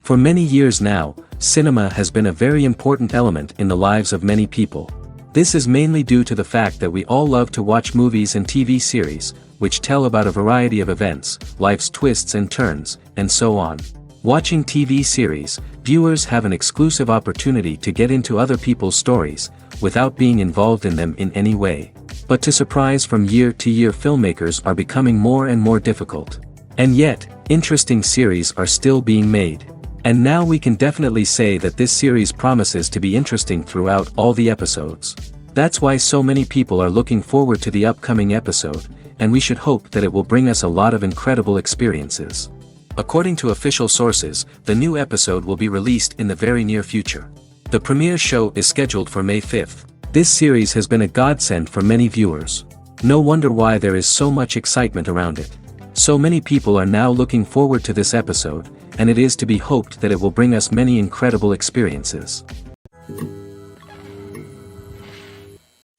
For many years now, cinema has been a very important element in the lives of many people. This is mainly due to the fact that we all love to watch movies and TV series, which tell about a variety of events, life's twists and turns, and so on. Watching TV series, viewers have an exclusive opportunity to get into other people's stories, without being involved in them in any way. But to surprise from year to year, filmmakers are becoming more and more difficult. And yet, interesting series are still being made. And now we can definitely say that this series promises to be interesting throughout all the episodes. That's why so many people are looking forward to the upcoming episode, and we should hope that it will bring us a lot of incredible experiences. According to official sources, the new episode will be released in the very near future. The premiere show is scheduled for May 5th. This series has been a godsend for many viewers. No wonder why there is so much excitement around it. So many people are now looking forward to this episode, and it is to be hoped that it will bring us many incredible experiences.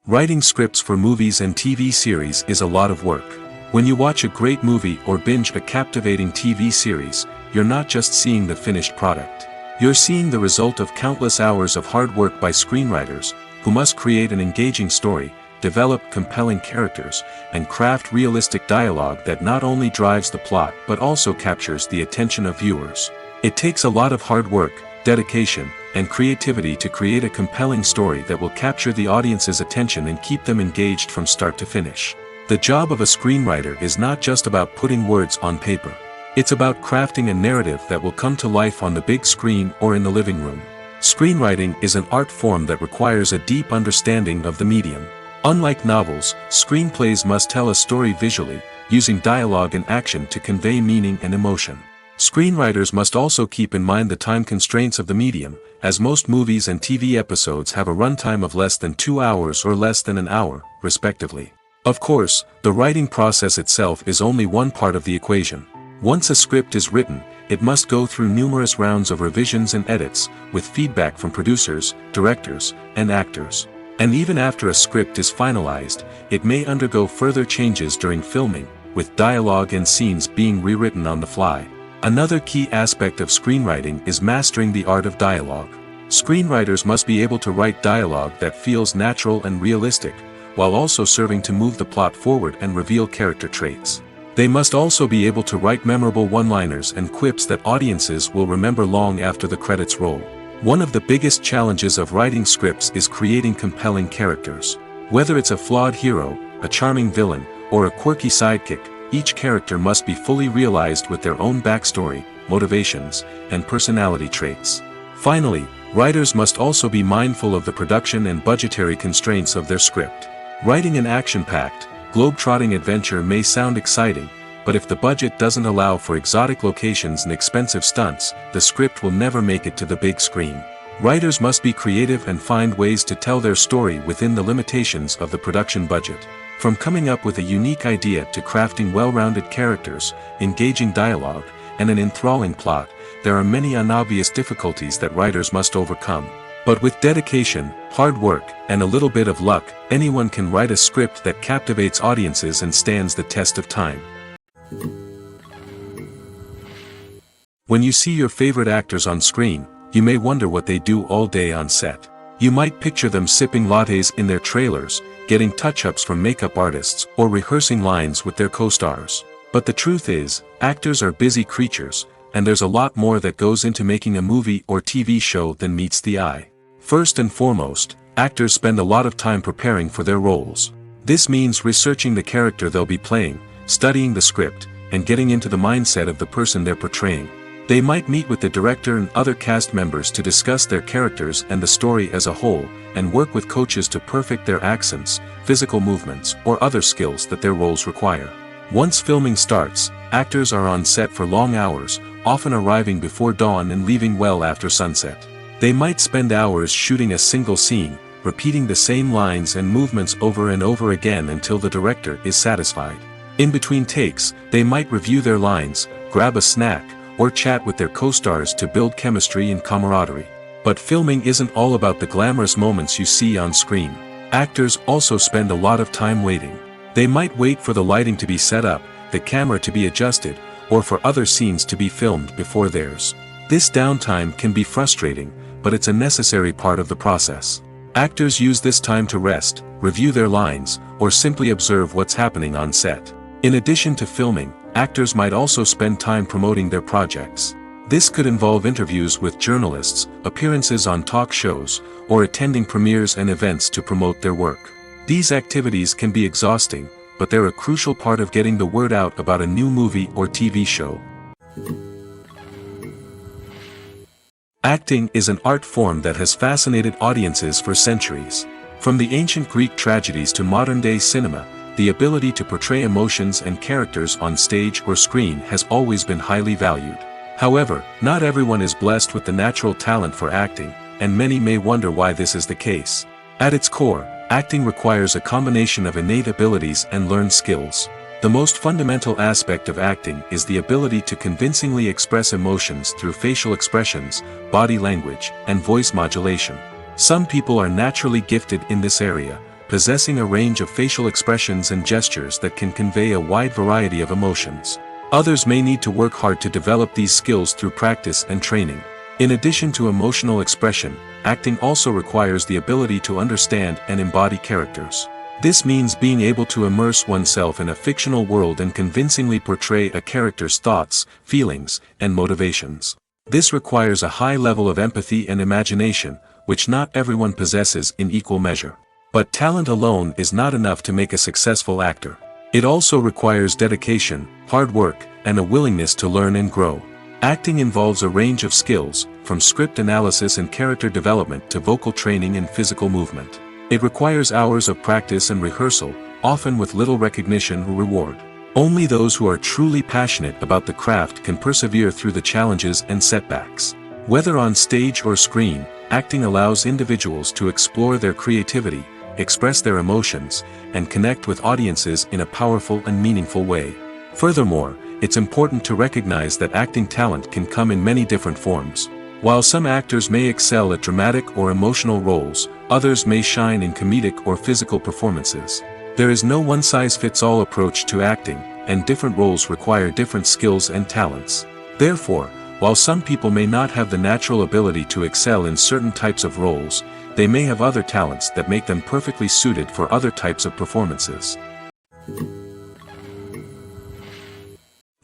Writing scripts for movies and TV series is a lot of work. When you watch a great movie or binge a captivating TV series, you're not just seeing the finished product. You're seeing the result of countless hours of hard work by screenwriters, who must create an engaging story, develop compelling characters, and craft realistic dialogue that not only drives the plot but also captures the attention of viewers. It takes a lot of hard work, dedication, and creativity to create a compelling story that will capture the audience's attention and keep them engaged from start to finish. The job of a screenwriter is not just about putting words on paper. It's about crafting a narrative that will come to life on the big screen or in the living room. Screenwriting is an art form that requires a deep understanding of the medium. Unlike novels, screenplays must tell a story visually, using dialogue and action to convey meaning and emotion. Screenwriters must also keep in mind the time constraints of the medium, as most movies and TV episodes have a runtime of less than 2 hours or less than an hour, respectively. Of course, the writing process itself is only one part of the equation. Once a script is written, it must go through numerous rounds of revisions and edits, with feedback from producers, directors, and actors. And even after a script is finalized, it may undergo further changes during filming, with dialogue and scenes being rewritten on the fly. Another key aspect of screenwriting is mastering the art of dialogue. Screenwriters must be able to write dialogue that feels natural and realistic, while also serving to move the plot forward and reveal character traits. They must also be able to write memorable one-liners and quips that audiences will remember long after the credits roll. One of the biggest challenges of writing scripts is creating compelling characters. Whether it's a flawed hero, a charming villain, or a quirky sidekick, each character must be fully realized with their own backstory, motivations, and personality traits. Finally, writers must also be mindful of the production and budgetary constraints of their script. Writing an action-packed, globe-trotting adventure may sound exciting, but if the budget doesn't allow for exotic locations and expensive stunts, the script will never make it to the big screen. Writers must be creative and find ways to tell their story within the limitations of the production budget. From coming up with a unique idea to crafting well-rounded characters, engaging dialogue, and an enthralling plot, there are many unobvious difficulties that writers must overcome. But with dedication, hard work, and a little bit of luck, anyone can write a script that captivates audiences and stands the test of time. When you see your favorite actors on screen, you may wonder what they do all day on set. You might picture them sipping lattes in their trailers, getting touch-ups from makeup artists, or rehearsing lines with their co-stars. But the truth is, actors are busy creatures, and there's a lot more that goes into making a movie or TV show than meets the eye. First and foremost, actors spend a lot of time preparing for their roles. This means researching the character they'll be playing, studying the script, and getting into the mindset of the person they're portraying. They might meet with the director and other cast members to discuss their characters and the story as a whole, and work with coaches to perfect their accents, physical movements, or other skills that their roles require. Once filming starts, actors are on set for long hours, often arriving before dawn and leaving well after sunset. They might spend hours shooting a single scene, repeating the same lines and movements over and over again until the director is satisfied. In between takes, they might review their lines, grab a snack, or chat with their co-stars to build chemistry and camaraderie. But filming isn't all about the glamorous moments you see on screen. Actors also spend a lot of time waiting. They might wait for the lighting to be set up, the camera to be adjusted, or for other scenes to be filmed before theirs. This downtime can be frustrating, but it's a necessary part of the process. Actors use this time to rest, review their lines, or simply observe what's happening on set. In addition to filming, actors might also spend time promoting their projects. This could involve interviews with journalists, appearances on talk shows, or attending premieres and events to promote their work. These activities can be exhausting, but they're a crucial part of getting the word out about a new movie or TV show. Acting is an art form that has fascinated audiences for centuries. From the ancient Greek tragedies to modern-day cinema, the ability to portray emotions and characters on stage or screen has always been highly valued. However, not everyone is blessed with the natural talent for acting, and many may wonder why this is the case. At its core, acting requires a combination of innate abilities and learned skills. The most fundamental aspect of acting is the ability to convincingly express emotions through facial expressions, body language, and voice modulation. Some people are naturally gifted in this area, possessing a range of facial expressions and gestures that can convey a wide variety of emotions. Others may need to work hard to develop these skills through practice and training. In addition to emotional expression, acting also requires the ability to understand and embody characters. This means being able to immerse oneself in a fictional world and convincingly portray a character's thoughts, feelings, and motivations. This requires a high level of empathy and imagination, which not everyone possesses in equal measure. But talent alone is not enough to make a successful actor. It also requires dedication, hard work, and a willingness to learn and grow. Acting involves a range of skills, from script analysis and character development to vocal training and physical movement. It requires hours of practice and rehearsal, often with little recognition or reward. Only those who are truly passionate about the craft can persevere through the challenges and setbacks. Whether on stage or screen, acting allows individuals to explore their creativity, express their emotions, and connect with audiences in a powerful and meaningful way. Furthermore, it's important to recognize that acting talent can come in many different forms. While some actors may excel at dramatic or emotional roles, others may shine in comedic or physical performances. There is no one-size-fits-all approach to acting, and different roles require different skills and talents. Therefore, while some people may not have the natural ability to excel in certain types of roles, they may have other talents that make them perfectly suited for other types of performances.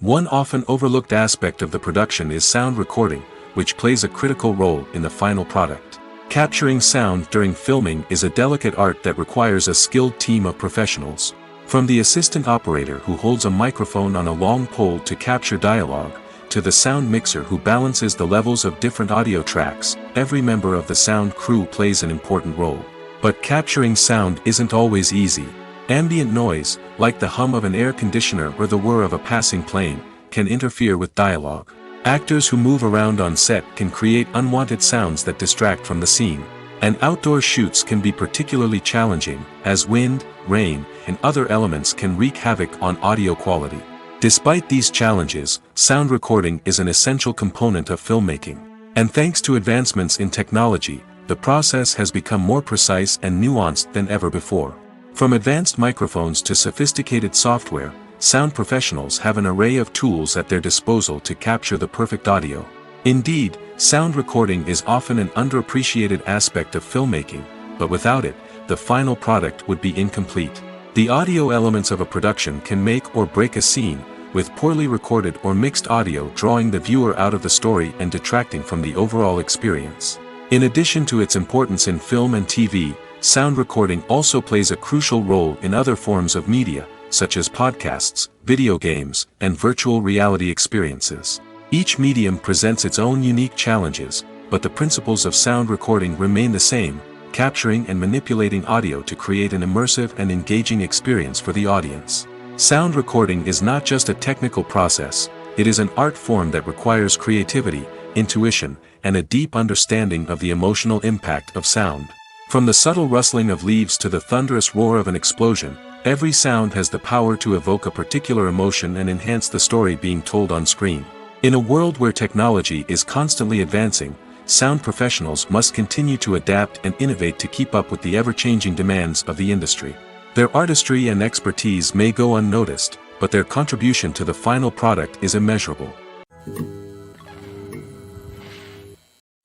One often overlooked aspect of the production is sound recording, which plays a critical role in the final product. Capturing sound during filming is a delicate art that requires a skilled team of professionals. From the assistant operator who holds a microphone on a long pole to capture dialogue, to the sound mixer who balances the levels of different audio tracks, every member of the sound crew plays an important role. But capturing sound isn't always easy. Ambient noise, like the hum of an air conditioner or the whir of a passing plane, can interfere with dialogue. Actors who move around on set can create unwanted sounds that distract from the scene. And outdoor shoots can be particularly challenging, as wind, rain, and other elements can wreak havoc on audio quality. Despite these challenges, sound recording is an essential component of filmmaking. And thanks to advancements in technology, the process has become more precise and nuanced than ever before. From advanced microphones to sophisticated software, sound professionals have an array of tools at their disposal to capture the perfect audio. Indeed, sound recording is often an underappreciated aspect of filmmaking, but without it, the final product would be incomplete. The audio elements of a production can make or break a scene, with poorly recorded or mixed audio drawing the viewer out of the story and detracting from the overall experience. In addition to its importance in film and TV, sound recording also plays a crucial role in other forms of media, such as podcasts, video games, and virtual reality experiences. Each medium presents its own unique challenges, but the principles of sound recording remain the same, capturing and manipulating audio to create an immersive and engaging experience for the audience. Sound recording is not just a technical process, it is an art form that requires creativity, intuition, and a deep understanding of the emotional impact of sound. From the subtle rustling of leaves to the thunderous roar of an explosion, every sound has the power to evoke a particular emotion and enhance the story being told on screen. In a world where technology is constantly advancing, sound professionals must continue to adapt and innovate to keep up with the ever-changing demands of the industry. Their artistry and expertise may go unnoticed, but their contribution to the final product is immeasurable.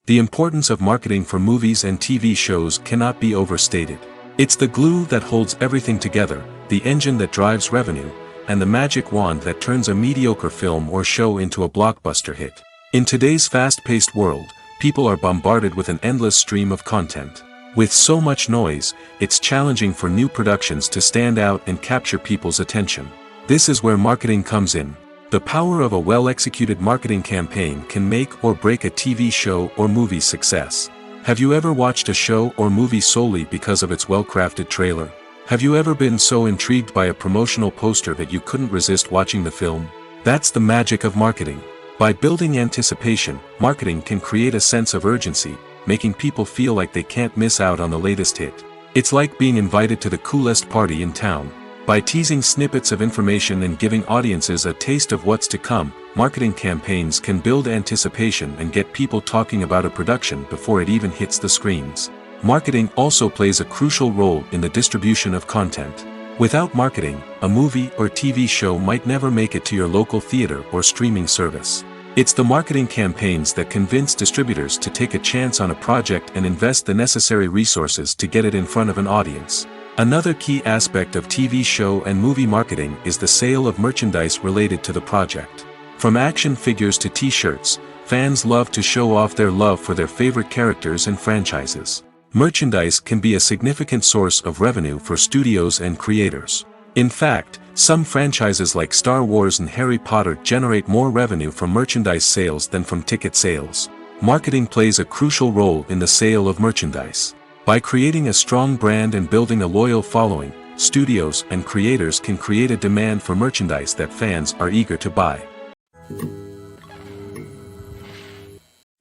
The importance of marketing for movies and TV shows cannot be overstated. It's the glue that holds everything together, the engine that drives revenue, and the magic wand that turns a mediocre film or show into a blockbuster hit. In today's fast-paced world, people are bombarded with an endless stream of content. With so much noise, it's challenging for new productions to stand out and capture people's attention. This is where marketing comes in. The power of a well-executed marketing campaign can make or break a TV show or movie's success. Have you ever watched a show or movie solely because of its well-crafted trailer? Have you ever been so intrigued by a promotional poster that you couldn't resist watching the film? That's the magic of marketing. By building anticipation, marketing can create a sense of urgency, making people feel like they can't miss out on the latest hit. It's like being invited to the coolest party in town. By teasing snippets of information and giving audiences a taste of what's to come, marketing campaigns can build anticipation and get people talking about a production before it even hits the screens. Marketing also plays a crucial role in the distribution of content. Without marketing, a movie or TV show might never make it to your local theater or streaming service. It's the marketing campaigns that convince distributors to take a chance on a project and invest the necessary resources to get it in front of an audience. Another key aspect of TV show and movie marketing is the sale of merchandise related to the project. From action figures to t-shirts, fans love to show off their love for their favorite characters and franchises. Merchandise can be a significant source of revenue for studios and creators. In fact, some franchises like Star Wars and Harry Potter generate more revenue from merchandise sales than from ticket sales. Marketing plays a crucial role in the sale of merchandise. By creating a strong brand and building a loyal following, studios and creators can create a demand for merchandise that fans are eager to buy.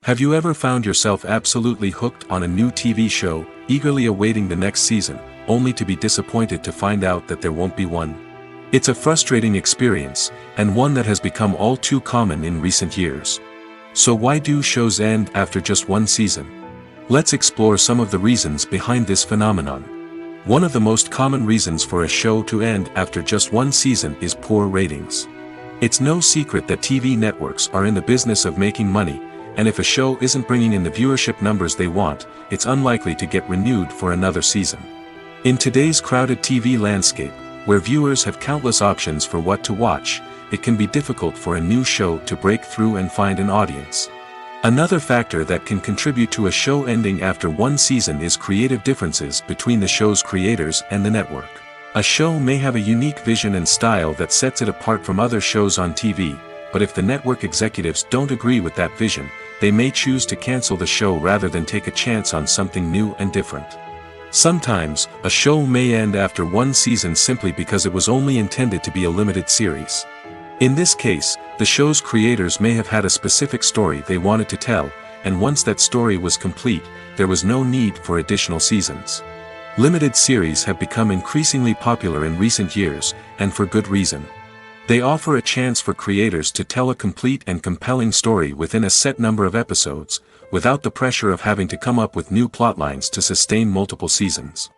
Have you ever found yourself absolutely hooked on a new TV show, eagerly awaiting the next season, only to be disappointed to find out that there won't be one? It's a frustrating experience, and one that has become all too common in recent years. So why do shows end after just one season? Let's explore some of the reasons behind this phenomenon. One of the most common reasons for a show to end after just one season is poor ratings. It's no secret that TV networks are in the business of making money, and if a show isn't bringing in the viewership numbers they want, it's unlikely to get renewed for another season. In today's crowded TV landscape, where viewers have countless options for what to watch, it can be difficult for a new show to break through and find an audience. Another factor that can contribute to a show ending after one season is creative differences between the show's creators and the network. A show may have a unique vision and style that sets it apart from other shows on TV, but if the network executives don't agree with that vision, they may choose to cancel the show rather than take a chance on something new and different. Sometimes, a show may end after one season simply because it was only intended to be a limited series. In this case, the show's creators may have had a specific story they wanted to tell, and once that story was complete, there was no need for additional seasons. Limited series have become increasingly popular in recent years, and for good reason. They offer a chance for creators to tell a complete and compelling story within a set number of episodes, without the pressure of having to come up with new plotlines to sustain multiple seasons.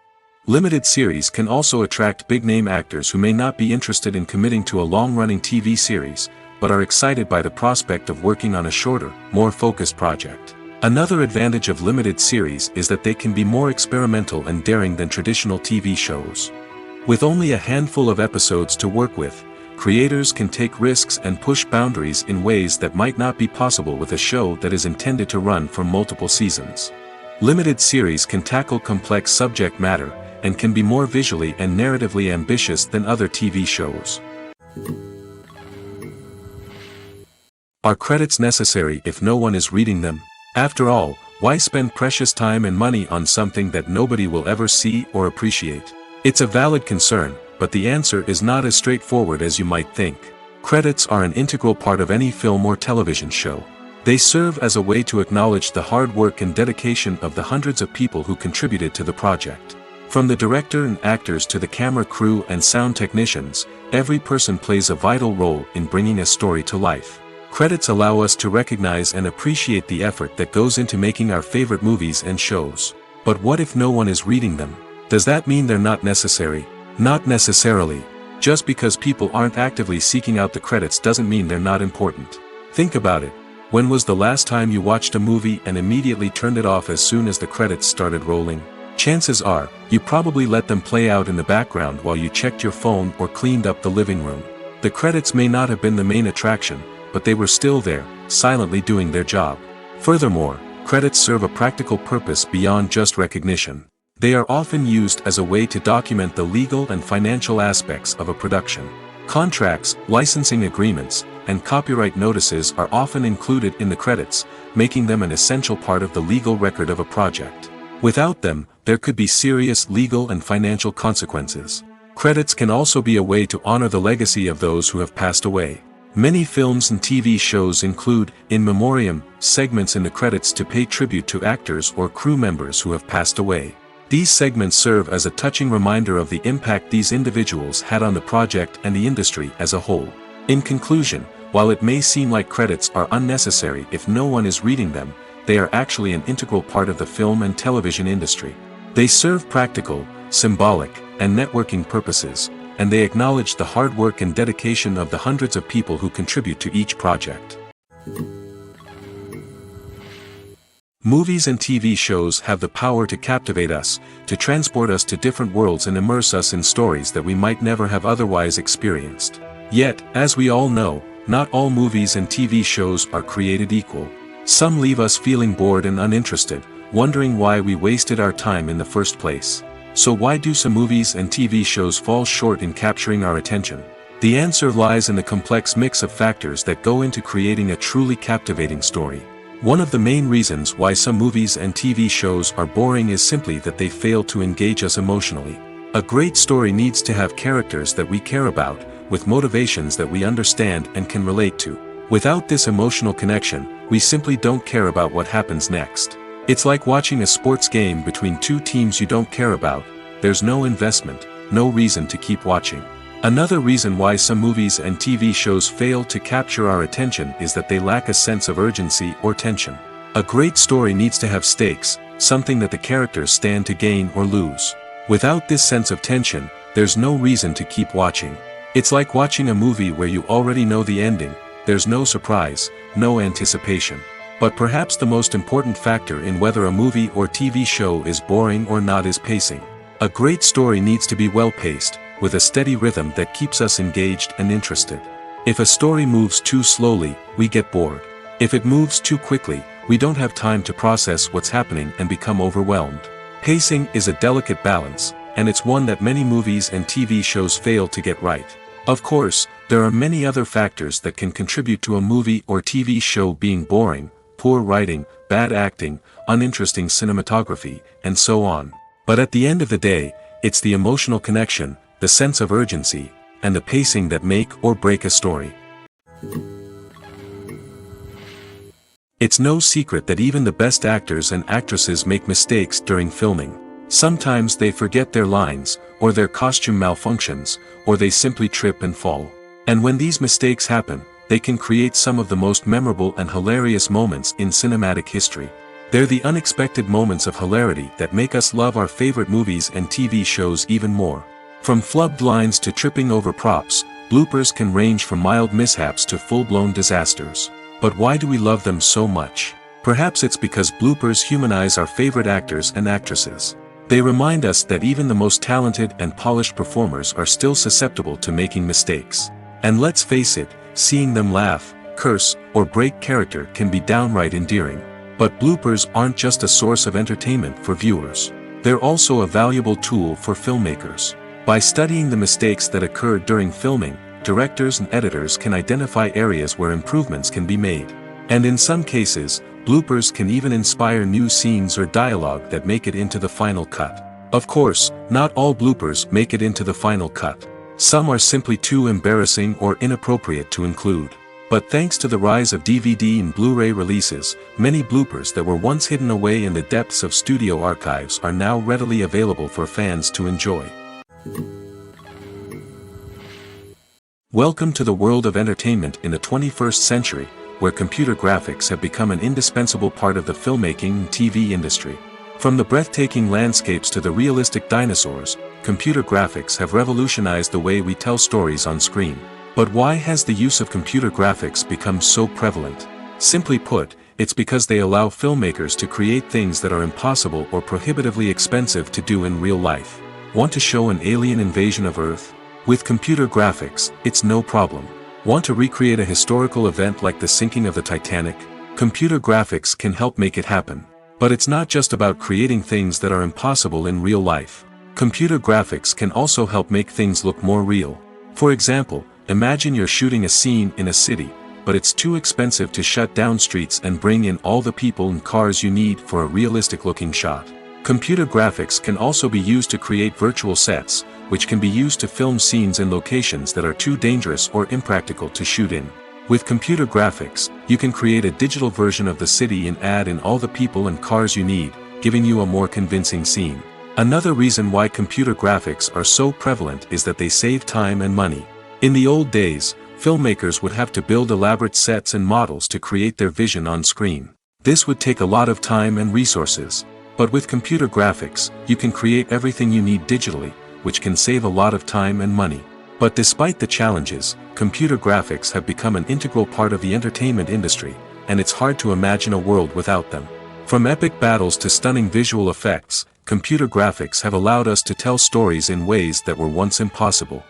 Limited series can also attract big-name actors who may not be interested in committing to a long-running TV series, but are excited by the prospect of working on a shorter, more focused project. Another advantage of limited series is that they can be more experimental and daring than traditional TV shows. With only a handful of episodes to work with, creators can take risks and push boundaries in ways that might not be possible with a show that is intended to run for multiple seasons. Limited series can tackle complex subject matter, and can be more visually and narratively ambitious than other TV shows. Are credits necessary if no one is reading them? After all, why spend precious time and money on something that nobody will ever see or appreciate? It's a valid concern, but the answer is not as straightforward as you might think. Credits are an integral part of any film or television show. They serve as a way to acknowledge the hard work and dedication of the hundreds of people who contributed to the project. From the director and actors to the camera crew and sound technicians, every person plays a vital role in bringing a story to life. Credits allow us to recognize and appreciate the effort that goes into making our favorite movies and shows. But what if no one is reading them? Does that mean they're not necessary? Not necessarily. Just because people aren't actively seeking out the credits doesn't mean they're not important. Think about it. When was the last time you watched a movie and immediately turned it off as soon as the credits started rolling? Chances are, you probably let them play out in the background while you checked your phone or cleaned up the living room. The credits may not have been the main attraction, but they were still there, silently doing their job. Furthermore, credits serve a practical purpose beyond just recognition. They are often used as a way to document the legal and financial aspects of a production. Contracts, licensing agreements, and copyright notices are often included in the credits, making them an essential part of the legal record of a project. Without them, there could be serious legal and financial consequences. Credits can also be a way to honor the legacy of those who have passed away. Many films and TV shows include, in memoriam, segments in the credits to pay tribute to actors or crew members who have passed away. These segments serve as a touching reminder of the impact these individuals had on the project and the industry as a whole. In conclusion, while it may seem like credits are unnecessary if no one is reading them, they are actually an integral part of the film and television industry. They serve practical, symbolic, and networking purposes, and they acknowledge the hard work and dedication of the hundreds of people who contribute to each project. Movies and TV shows have the power to captivate us, to transport us to different worlds and immerse us in stories that we might never have otherwise experienced. Yet, as we all know, not all movies and TV shows are created equal. Some leave us feeling bored and uninterested, wondering why we wasted our time in the first place. So why do some movies and TV shows fall short in capturing our attention? The answer lies in the complex mix of factors that go into creating a truly captivating story. One of the main reasons why some movies and TV shows are boring is simply that they fail to engage us emotionally. A great story needs to have characters that we care about, with motivations that we understand and can relate to. Without this emotional connection, we simply don't care about what happens next. It's like watching a sports game between two teams you don't care about. There's no investment, no reason to keep watching. Another reason why some movies and TV shows fail to capture our attention is that they lack a sense of urgency or tension. A great story needs to have stakes, something that the characters stand to gain or lose. Without this sense of tension, there's no reason to keep watching. It's like watching a movie where you already know the ending, there's no surprise, no anticipation. But perhaps the most important factor in whether a movie or TV show is boring or not is pacing. A great story needs to be well-paced, with a steady rhythm that keeps us engaged and interested. If a story moves too slowly, we get bored. If it moves too quickly, we don't have time to process what's happening and become overwhelmed. Pacing is a delicate balance, and it's one that many movies and TV shows fail to get right. Of course, there are many other factors that can contribute to a movie or TV show being boring: poor writing, bad acting, uninteresting cinematography, and so on. But at the end of the day, it's the emotional connection, the sense of urgency, and the pacing that make or break a story. It's no secret that even the best actors and actresses make mistakes during filming. Sometimes they forget their lines, or their costume malfunctions, or they simply trip and fall. And when these mistakes happen, they can create some of the most memorable and hilarious moments in cinematic history. They're the unexpected moments of hilarity that make us love our favorite movies and TV shows even more. From flubbed lines to tripping over props, bloopers can range from mild mishaps to full-blown disasters. But why do we love them so much? Perhaps it's because bloopers humanize our favorite actors and actresses. They remind us that even the most talented and polished performers are still susceptible to making mistakes. And let's face it, seeing them laugh, curse, or break character can be downright endearing. But bloopers aren't just a source of entertainment for viewers. They're also a valuable tool for filmmakers. By studying the mistakes that occurred during filming, directors and editors can identify areas where improvements can be made. And in some cases, bloopers can even inspire new scenes or dialogue that make it into the final cut. Of course, not all bloopers make it into the final cut. Some are simply too embarrassing or inappropriate to include. But thanks to the rise of DVD and Blu-ray releases, many bloopers that were once hidden away in the depths of studio archives are now readily available for fans to enjoy. Welcome to the world of entertainment in the 21st century, where computer graphics have become an indispensable part of the filmmaking and TV industry. From the breathtaking landscapes to the realistic dinosaurs, computer graphics have revolutionized the way we tell stories on screen. But why has the use of computer graphics become so prevalent? Simply put, it's because they allow filmmakers to create things that are impossible or prohibitively expensive to do in real life. Want to show an alien invasion of Earth? With computer graphics, it's no problem. Want to recreate a historical event like the sinking of the Titanic? Computer graphics can help make it happen. But it's not just about creating things that are impossible in real life. Computer graphics can also help make things look more real. For example, imagine you're shooting a scene in a city, but it's too expensive to shut down streets and bring in all the people and cars you need for a realistic-looking shot. Computer graphics can also be used to create virtual sets, which can be used to film scenes in locations that are too dangerous or impractical to shoot in. With computer graphics, you can create a digital version of the city and add in all the people and cars you need, giving you a more convincing scene. Another reason why computer graphics are so prevalent is that they save time and money. In the old days, filmmakers would have to build elaborate sets and models to create their vision on screen. This would take a lot of time and resources. But with computer graphics, you can create everything you need digitally, which can save a lot of time and money. But despite the challenges, computer graphics have become an integral part of the entertainment industry, and it's hard to imagine a world without them. From epic battles to stunning visual effects, computer graphics have allowed us to tell stories in ways that were once impossible.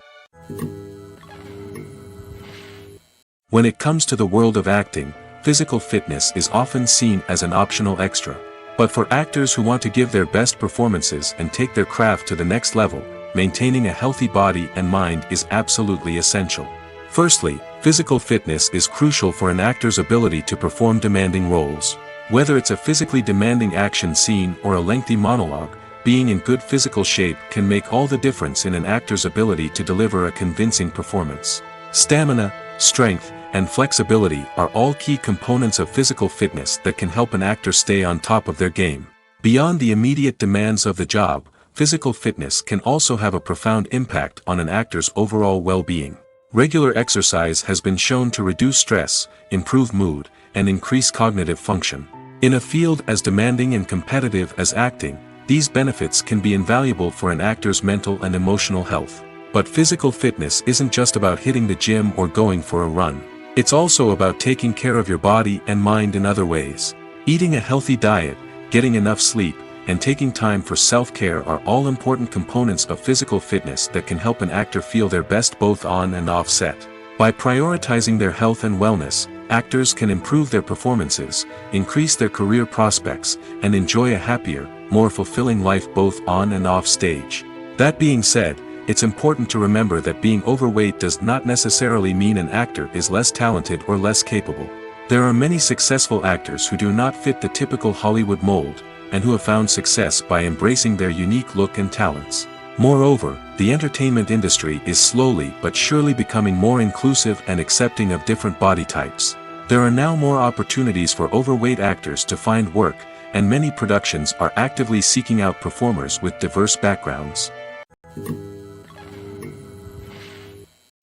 When it comes to the world of acting, physical fitness is often seen as an optional extra. But for actors who want to give their best performances and take their craft to the next level, maintaining a healthy body and mind is absolutely essential. Firstly, physical fitness is crucial for an actor's ability to perform demanding roles. Whether it's a physically demanding action scene or a lengthy monologue, being in good physical shape can make all the difference in an actor's ability to deliver a convincing performance. Stamina, strength, and flexibility are all key components of physical fitness that can help an actor stay on top of their game. Beyond the immediate demands of the job, physical fitness can also have a profound impact on an actor's overall well-being. Regular exercise has been shown to reduce stress, improve mood, and increase cognitive function. In a field as demanding and competitive as acting, these benefits can be invaluable for an actor's mental and emotional health. But physical fitness isn't just about hitting the gym or going for a run. It's also about taking care of your body and mind in other ways. Eating a healthy diet, getting enough sleep, and taking time for self-care are all important components of physical fitness that can help an actor feel their best both on and off set. By prioritizing their health and wellness, actors can improve their performances, increase their career prospects, and enjoy a happier, more fulfilling life both on and off stage. That being said, it's important to remember that being overweight does not necessarily mean an actor is less talented or less capable. There are many successful actors who do not fit the typical Hollywood mold, and who have found success by embracing their unique look and talents. Moreover, the entertainment industry is slowly but surely becoming more inclusive and accepting of different body types. There are now more opportunities for overweight actors to find work, and many productions are actively seeking out performers with diverse backgrounds.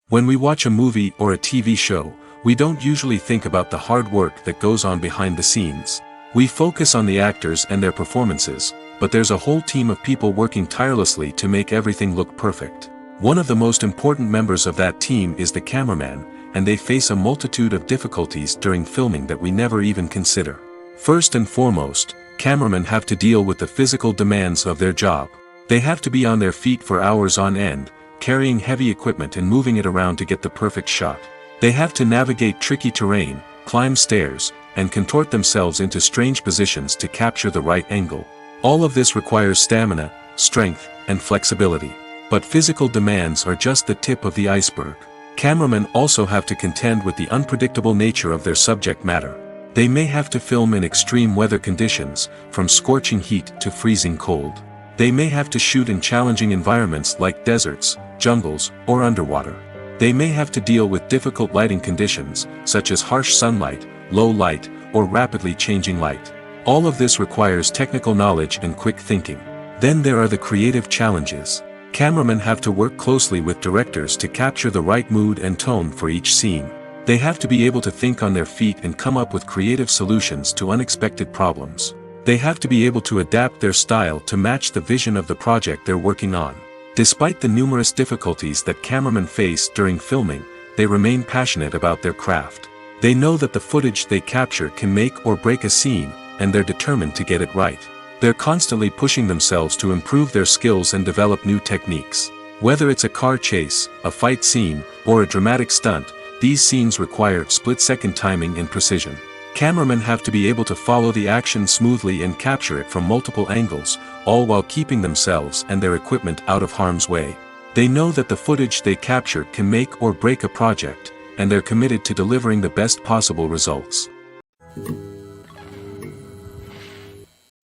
When we watch a movie or a TV show, we don't usually think about the hard work that goes on behind the scenes. We focus on the actors and their performances, but there's a whole team of people working tirelessly to make everything look perfect. One of the most important members of that team is the cameraman, and they face a multitude of difficulties during filming that we never even consider. First and foremost, cameramen have to deal with the physical demands of their job. They have to be on their feet for hours on end, carrying heavy equipment and moving it around to get the perfect shot. They have to navigate tricky terrain, climb stairs, and contort themselves into strange positions to capture the right angle. All of this requires stamina, strength, and flexibility. But physical demands are just the tip of the iceberg. Cameramen also have to contend with the unpredictable nature of their subject matter. They may have to film in extreme weather conditions, from scorching heat to freezing cold. They may have to shoot in challenging environments like deserts, jungles, or underwater. They may have to deal with difficult lighting conditions, such as harsh sunlight, low light, or rapidly changing light. All of this requires technical knowledge and quick thinking. Then there are the creative challenges. Cameramen have to work closely with directors to capture the right mood and tone for each scene. They have to be able to think on their feet and come up with creative solutions to unexpected problems. They have to be able to adapt their style to match the vision of the project they're working on. Despite the numerous difficulties that cameramen face during filming, they remain passionate about their craft. They know that the footage they capture can make or break a scene, and they're determined to get it right. They're constantly pushing themselves to improve their skills and develop new techniques. Whether it's a car chase, a fight scene, or a dramatic stunt, these scenes require split-second timing and precision. Cameramen have to be able to follow the action smoothly and capture it from multiple angles, all while keeping themselves and their equipment out of harm's way. They know that the footage they capture can make or break a project, and they're committed to delivering the best possible results.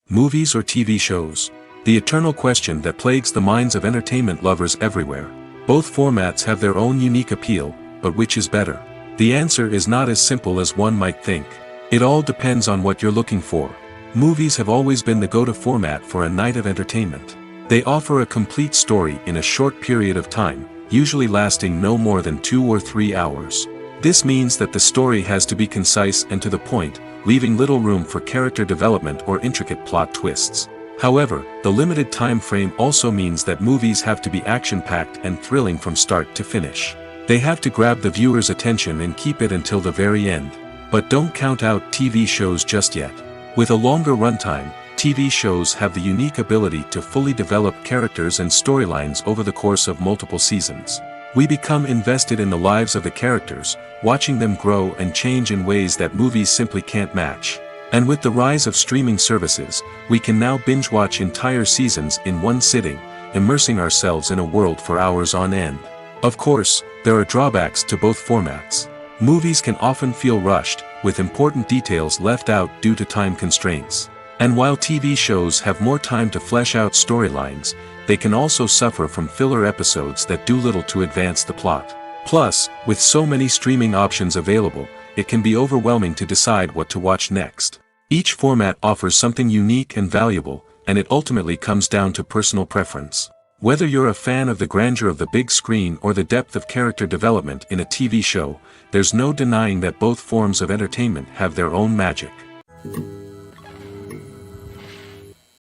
Movies or TV shows? The eternal question that plagues the minds of entertainment lovers everywhere. Both formats have their own unique appeal, but which is better? The answer is not as simple as one might think. It all depends on what you're looking for. Movies have always been the go-to format for a night of entertainment. They offer a complete story in a short period of time, usually lasting no more than 2 or 3 hours. This means that the story has to be concise and to the point, leaving little room for character development or intricate plot twists. However, the limited time frame also means that movies have to be action-packed and thrilling from start to finish. They have to grab the viewer's attention and keep it until the very end. But don't count out TV shows just yet. With a longer runtime, TV shows have the unique ability to fully develop characters and storylines over the course of multiple seasons. We become invested in the lives of the characters, watching them grow and change in ways that movies simply can't match. And with the rise of streaming services, we can now binge-watch entire seasons in one sitting, immersing ourselves in a world for hours on end. Of course, there are drawbacks to both formats. Movies can often feel rushed, with important details left out due to time constraints. And while TV shows have more time to flesh out storylines, they can also suffer from filler episodes that do little to advance the plot. Plus, with so many streaming options available, it can be overwhelming to decide what to watch next. Each format offers something unique and valuable, and it ultimately comes down to personal preference. Whether you're a fan of the grandeur of the big screen or the depth of character development in a TV show, there's no denying that both forms of entertainment have their own magic.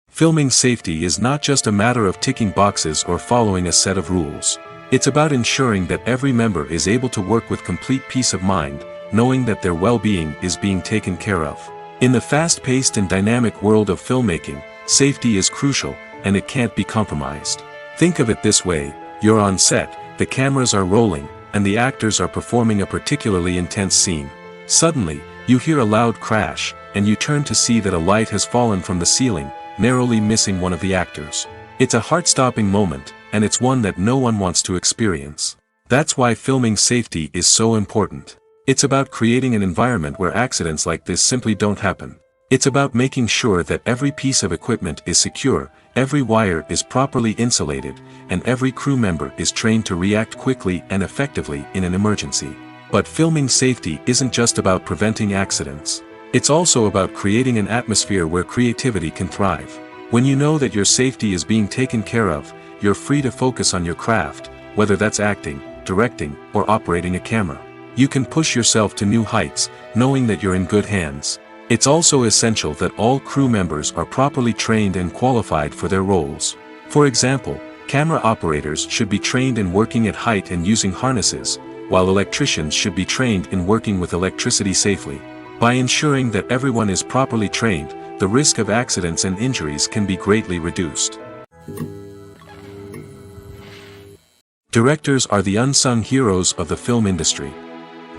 Filming safety is not just a matter of ticking boxes or following a set of rules. It's about ensuring that every member is able to work with complete peace of mind, knowing that their well-being is being taken care of. In the fast-paced and dynamic world of filmmaking, safety is crucial, and it can't be compromised. Think of it this way: you're on set, the cameras are rolling, and the actors are performing a particularly intense scene. Suddenly, you hear a loud crash, and you turn to see that a light has fallen from the ceiling, narrowly missing one of the actors. It's a heart-stopping moment, and it's one that no one wants to experience. That's why filming safety is so important. It's about creating an environment where accidents like this simply don't happen. It's about making sure that every piece of equipment is secure, every wire is properly insulated, and every crew member is trained to react quickly and effectively in an emergency. But filming safety isn't just about preventing accidents. It's also about creating an atmosphere where creativity can thrive. When you know that your safety is being taken care of, you're free to focus on your craft, whether that's acting, directing, or operating a camera. You can push yourself to new heights, knowing that you're in good hands. It's also essential that all crew members are properly trained and qualified for their roles. For example, camera operators should be trained in working at height and using harnesses, while electricians should be trained in working with electricity safely. By ensuring that everyone is properly trained, the risk of accidents and injuries can be greatly reduced. Directors are the unsung heroes of the film industry.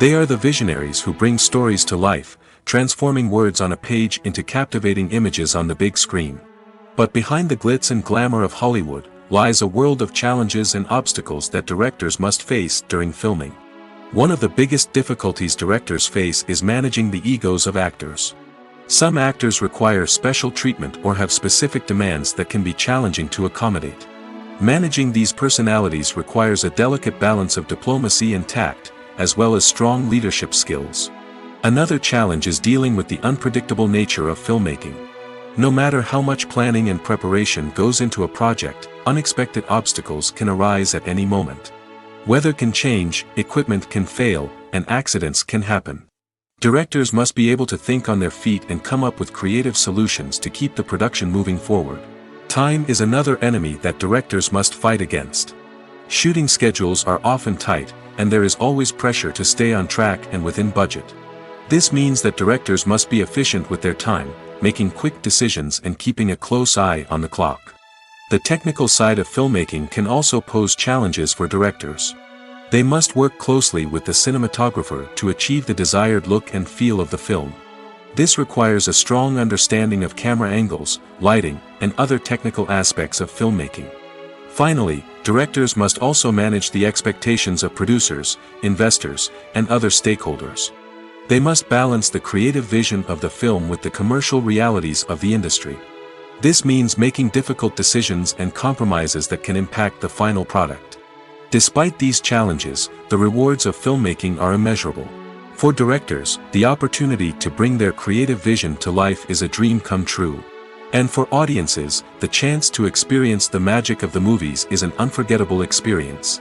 They are the visionaries who bring stories to life, transforming words on a page into captivating images on the big screen. But behind the glitz and glamour of Hollywood, lies a world of challenges and obstacles that directors must face during filming. One of the biggest difficulties directors face is managing the egos of actors. Some actors require special treatment or have specific demands that can be challenging to accommodate. Managing these personalities requires a delicate balance of diplomacy and tact, as well as strong leadership skills. Another challenge is dealing with the unpredictable nature of filmmaking. No matter how much planning and preparation goes into a project, unexpected obstacles can arise at any moment. Weather can change, equipment can fail, and accidents can happen. Directors must be able to think on their feet and come up with creative solutions to keep the production moving forward. Time is another enemy that directors must fight against. Shooting schedules are often tight, and there is always pressure to stay on track and within budget. This means that directors must be efficient with their time, making quick decisions and keeping a close eye on the clock. The technical side of filmmaking can also pose challenges for directors. They must work closely with the cinematographer to achieve the desired look and feel of the film. This requires a strong understanding of camera angles, lighting, and other technical aspects of filmmaking. Finally, directors must also manage the expectations of producers, investors, and other stakeholders. They must balance the creative vision of the film with the commercial realities of the industry. This means making difficult decisions and compromises that can impact the final product. Despite these challenges, the rewards of filmmaking are immeasurable. For directors, the opportunity to bring their creative vision to life is a dream come true. And for audiences, the chance to experience the magic of the movies is an unforgettable experience.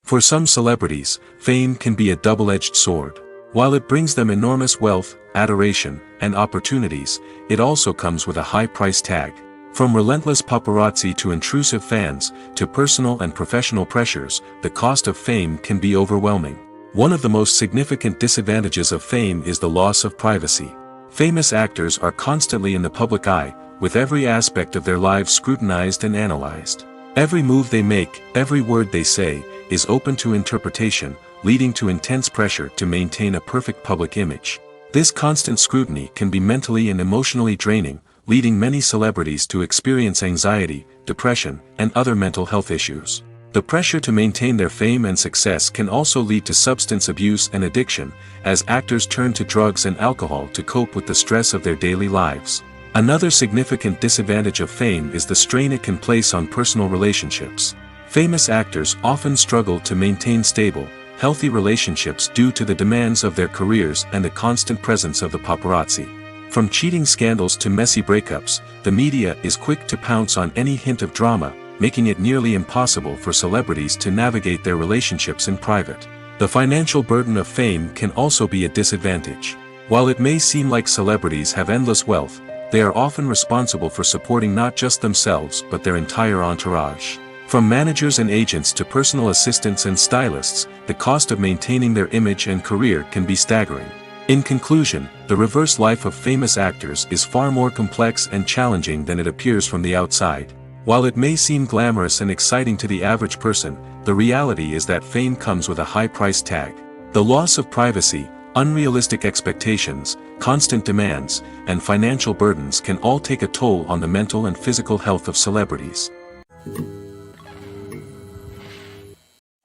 For some celebrities, fame can be a double-edged sword. While it brings them enormous wealth, adoration, and opportunities, it also comes with a high price tag. From relentless paparazzi to intrusive fans, to personal and professional pressures, the cost of fame can be overwhelming. One of the most significant disadvantages of fame is the loss of privacy. Famous actors are constantly in the public eye, with every aspect of their lives scrutinized and analyzed. Every move they make, every word they say, is open to interpretation, leading to intense pressure to maintain a perfect public image. This constant scrutiny can be mentally and emotionally draining, leading many celebrities to experience anxiety, depression, and other mental health issues. The pressure to maintain their fame and success can also lead to substance abuse and addiction, as actors turn to drugs and alcohol to cope with the stress of their daily lives. Another significant disadvantage of fame is the strain it can place on personal relationships. Famous actors often struggle to maintain stable, healthy relationships due to the demands of their careers and the constant presence of the paparazzi. From cheating scandals to messy breakups, the media is quick to pounce on any hint of drama, making it nearly impossible for celebrities to navigate their relationships in private. The financial burden of fame can also be a disadvantage. While it may seem like celebrities have endless wealth, they are often responsible for supporting not just themselves but their entire entourage. From managers and agents to personal assistants and stylists, the cost of maintaining their image and career can be staggering. In conclusion, the reverse life of famous actors is far more complex and challenging than it appears from the outside. While it may seem glamorous and exciting to the average person, the reality is that fame comes with a high price tag. The loss of privacy, unrealistic expectations, constant demands, and financial burdens can all take a toll on the mental and physical health of celebrities.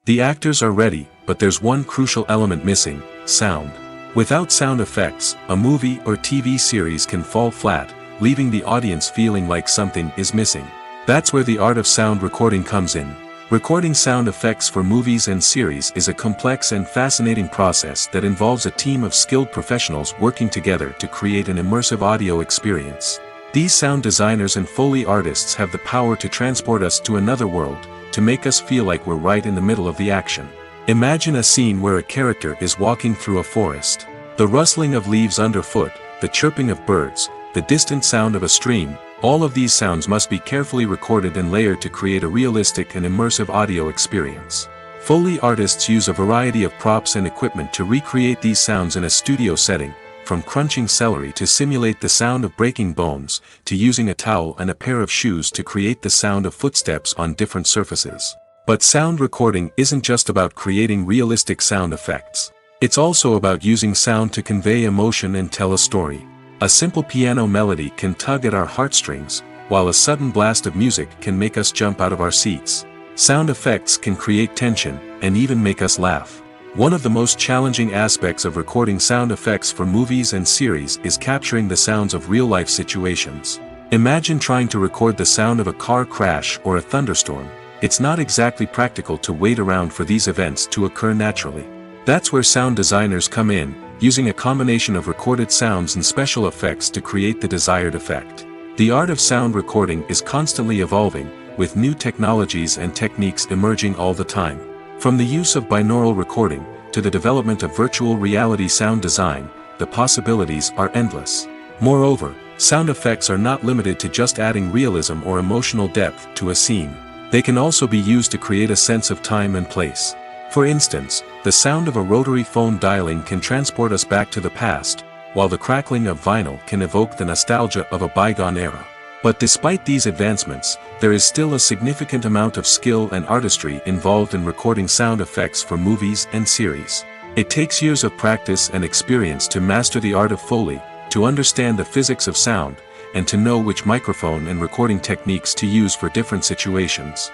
The actors are ready, but there's one crucial element missing: sound. Without sound effects, a movie or TV series can fall flat, leaving the audience feeling like something is missing. That's where the art of sound recording comes in. Recording sound effects for movies and series is a complex and fascinating process that involves a team of skilled professionals working together to create an immersive audio experience. These sound designers and Foley artists have the power to transport us to another world, to make us feel like we're right in the middle of the action. Imagine a scene where a character is walking through a forest. The rustling of leaves underfoot, the chirping of birds, the distant sound of a stream, all of these sounds must be carefully recorded and layered to create a realistic and immersive audio experience. Foley artists use a variety of props and equipment to recreate these sounds in a studio setting, from crunching celery to simulate the sound of breaking bones, to using a towel and a pair of shoes to create the sound of footsteps on different surfaces. But sound recording isn't just about creating realistic sound effects. It's also about using sound to convey emotion and tell a story. A simple piano melody can tug at our heartstrings, while a sudden blast of music can make us jump out of our seats. Sound effects can create tension, and even make us laugh. One of the most challenging aspects of recording sound effects for movies and series is capturing the sounds of real-life situations. Imagine trying to record the sound of a car crash or a thunderstorm. It's not exactly practical to wait around for these events to occur naturally. That's where sound designers come in, using a combination of recorded sounds and special effects to create the desired effect. The art of sound recording is constantly evolving, with new technologies and techniques emerging all the time. From the use of binaural recording, to the development of virtual reality sound design, the possibilities are endless. Moreover, sound effects are not limited to just adding realism or emotional depth to a scene. They can also be used to create a sense of time and place. For instance, the sound of a rotary phone dialing can transport us back to the past, while the crackling of vinyl can evoke the nostalgia of a bygone era. But despite these advancements, there is still a significant amount of skill and artistry involved in recording sound effects for movies and series. It takes years of practice and experience to master the art of Foley, to understand the physics of sound, and to know which microphone and recording techniques to use for different situations.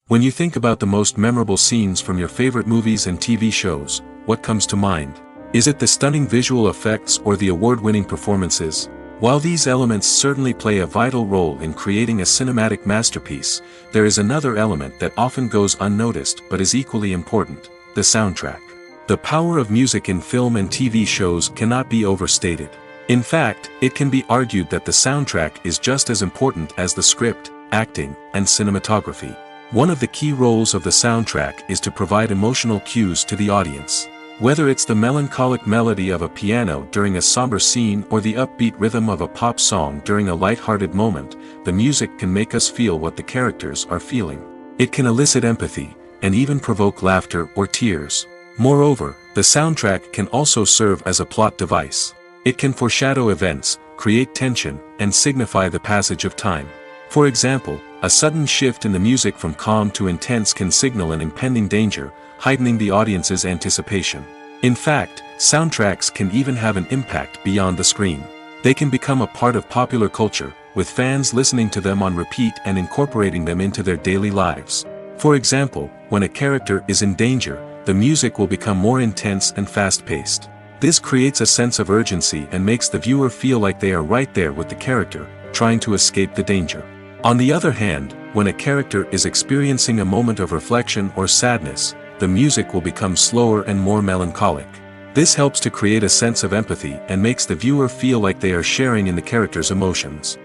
When you think about the most memorable scenes from your favorite movies and TV shows, what comes to mind? Is it the stunning visual effects or the award-winning performances? While these elements certainly play a vital role in creating a cinematic masterpiece, there is another element that often goes unnoticed but is equally important: the soundtrack. The power of music in film and TV shows cannot be overstated. In fact, it can be argued that the soundtrack is just as important as the script, acting, and cinematography. One of the key roles of the soundtrack is to provide emotional cues to the audience. Whether it's the melancholic melody of a piano during a somber scene or the upbeat rhythm of a pop song during a light-hearted moment, the music can make us feel what the characters are feeling. It can elicit empathy, and even provoke laughter or tears. Moreover, the soundtrack can also serve as a plot device. It can foreshadow events, create tension, and signify the passage of time. For example, a sudden shift in the music from calm to intense can signal an impending danger, heightening the audience's anticipation. In fact, soundtracks can even have an impact beyond the screen. They can become a part of popular culture, with fans listening to them on repeat and incorporating them into their daily lives. For example, when a character is in danger, the music will become more intense and fast-paced. This creates a sense of urgency and makes the viewer feel like they are right there with the character, trying to escape the danger. On the other hand, when a character is experiencing a moment of reflection or sadness, the music will become slower and more melancholic. This helps to create a sense of empathy and makes the viewer feel like they are sharing in the character's emotions.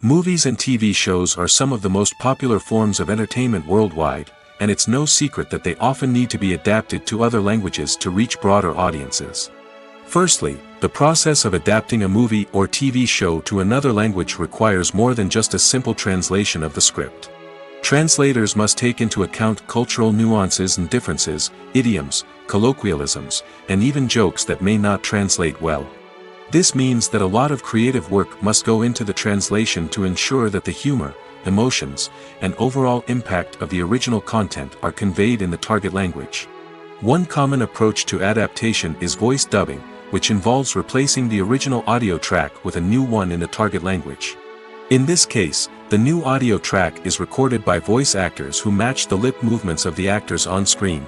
Movies and TV shows are some of the most popular forms of entertainment worldwide, and it's no secret that they often need to be adapted to other languages to reach broader audiences. Firstly, the process of adapting a movie or TV show to another language requires more than just a simple translation of the script. Translators must take into account cultural nuances and differences, idioms, colloquialisms, and even jokes that may not translate well. This means that a lot of creative work must go into the translation to ensure that the humor, emotions, and overall impact of the original content are conveyed in the target language. One common approach to adaptation is voice dubbing, which involves replacing the original audio track with a new one in the target language. In this case, the new audio track is recorded by voice actors who match the lip movements of the actors on screen.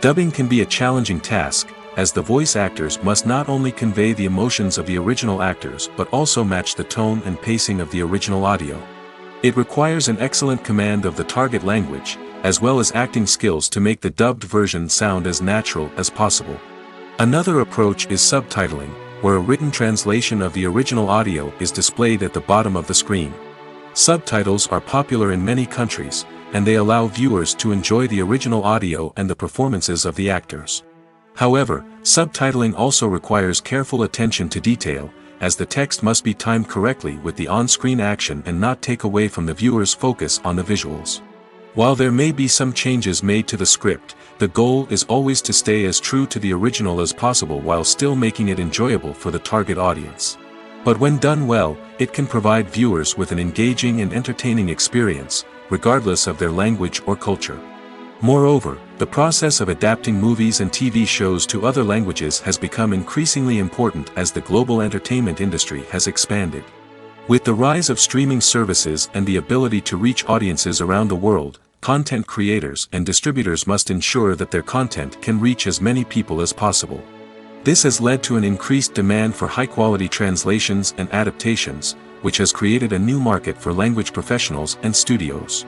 Dubbing can be a challenging task, as the voice actors must not only convey the emotions of the original actors but also match the tone and pacing of the original audio. It requires an excellent command of the target language, as well as acting skills to make the dubbed version sound as natural as possible. Another approach is subtitling, where a written translation of the original audio is displayed at the bottom of the screen. Subtitles are popular in many countries, and they allow viewers to enjoy the original audio and the performances of the actors. However, subtitling also requires careful attention to detail, as the text must be timed correctly with the on-screen action and not take away from the viewer's focus on the visuals. While there may be some changes made to the script, the goal is always to stay as true to the original as possible while still making it enjoyable for the target audience. But when done well, it can provide viewers with an engaging and entertaining experience, regardless of their language or culture. Moreover, the process of adapting movies and TV shows to other languages has become increasingly important as the global entertainment industry has expanded. With the rise of streaming services and the ability to reach audiences around the world, content creators and distributors must ensure that their content can reach as many people as possible. This has led to an increased demand for high-quality translations and adaptations, which has created a new market for language professionals and studios.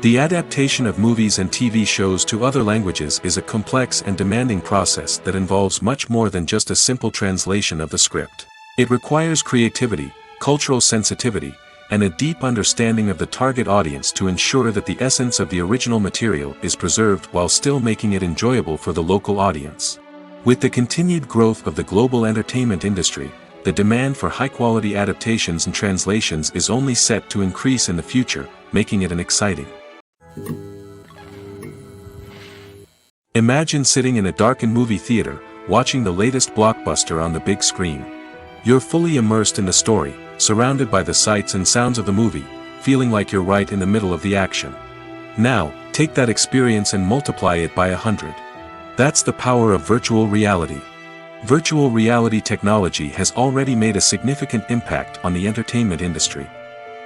The adaptation of movies and TV shows to other languages is a complex and demanding process that involves much more than just a simple translation of the script. It requires creativity, cultural sensitivity, and a deep understanding of the target audience to ensure that the essence of the original material is preserved while still making it enjoyable for the local audience. With the continued growth of the global entertainment industry, the demand for high-quality adaptations and translations is only set to increase in the future, making it an exciting. Imagine sitting in a darkened movie theater, watching the latest blockbuster on the big screen. You're fully immersed in the story, surrounded by the sights and sounds of the movie, feeling like you're right in the middle of the action. Now, take that experience and multiply it by 100. That's the power of virtual reality. Virtual reality technology has already made a significant impact on the entertainment industry.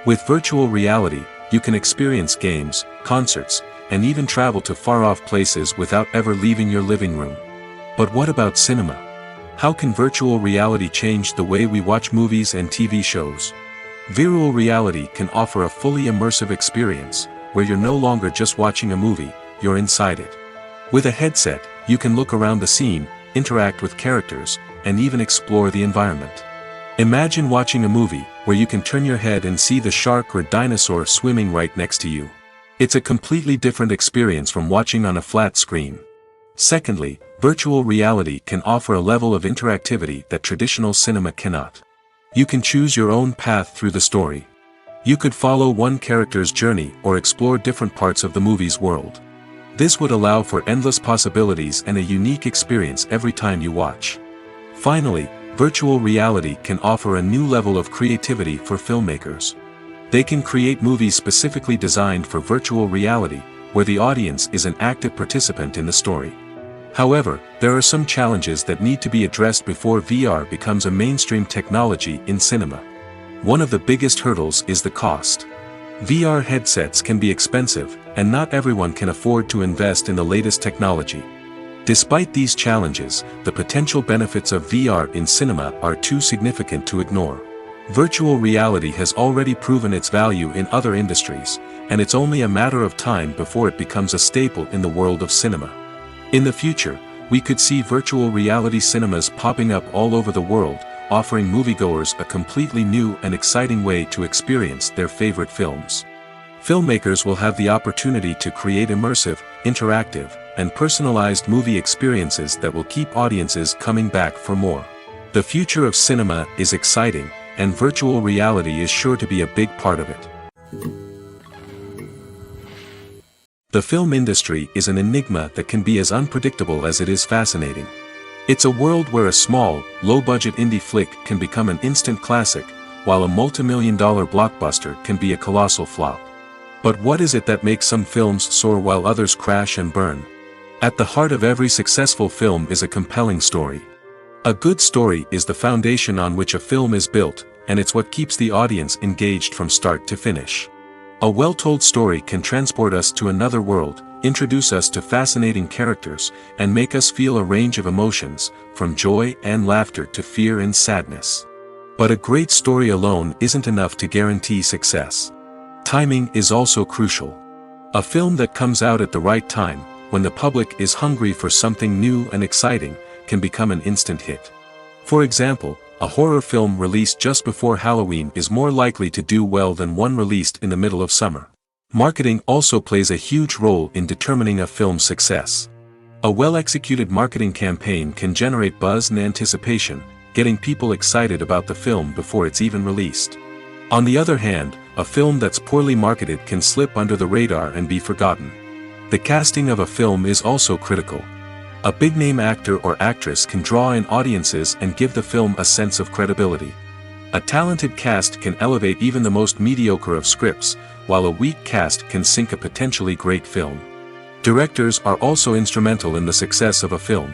With virtual reality, you can experience games, concerts, and even travel to far-off places without ever leaving your living room. But what about cinema? How can virtual reality change the way we watch movies and TV shows? Virtual reality can offer a fully immersive experience, where you're no longer just watching a movie, you're inside it. With a headset, you can look around the scene, interact with characters, and even explore the environment. Imagine watching a movie, where you can turn your head and see the shark or dinosaur swimming right next to you. It's a completely different experience from watching on a flat screen. Secondly, virtual reality can offer a level of interactivity that traditional cinema cannot. You can choose your own path through the story. You could follow one character's journey or explore different parts of the movie's world. This would allow for endless possibilities and a unique experience every time you watch. Finally, virtual reality can offer a new level of creativity for filmmakers. They can create movies specifically designed for virtual reality, where the audience is an active participant in the story. However, there are some challenges that need to be addressed before VR becomes a mainstream technology in cinema. One of the biggest hurdles is the cost. VR headsets can be expensive, and not everyone can afford to invest in the latest technology. Despite these challenges, the potential benefits of VR in cinema are too significant to ignore. Virtual reality has already proven its value in other industries, and it's only a matter of time before it becomes a staple in the world of cinema. In the future, we could see virtual reality cinemas popping up all over the world, offering moviegoers a completely new and exciting way to experience their favorite films. Filmmakers will have the opportunity to create immersive, interactive, and personalized movie experiences that will keep audiences coming back for more. The future of cinema is exciting, and virtual reality is sure to be a big part of it. The film industry is an enigma that can be as unpredictable as it is fascinating. It's a world where a small, low-budget indie flick can become an instant classic, while a multi-million-dollar blockbuster can be a colossal flop. But what is it that makes some films soar while others crash and burn? At the heart of every successful film is a compelling story. A good story is the foundation on which a film is built, and it's what keeps the audience engaged from start to finish. A well-told story can transport us to another world, introduce us to fascinating characters, and make us feel a range of emotions, from joy and laughter to fear and sadness. But a great story alone isn't enough to guarantee success. Timing is also crucial. A film that comes out at the right time, when the public is hungry for something new and exciting, can become an instant hit. For example, a horror film released just before Halloween is more likely to do well than one released in the middle of summer. Marketing also plays a huge role in determining a film's success. A well-executed marketing campaign can generate buzz and anticipation, getting people excited about the film before it's even released. On the other hand, a film that's poorly marketed can slip under the radar and be forgotten. The casting of a film is also critical. A big-name actor or actress can draw in audiences and give the film a sense of credibility. A talented cast can elevate even the most mediocre of scripts, while a weak cast can sink a potentially great film. Directors are also instrumental in the success of a film.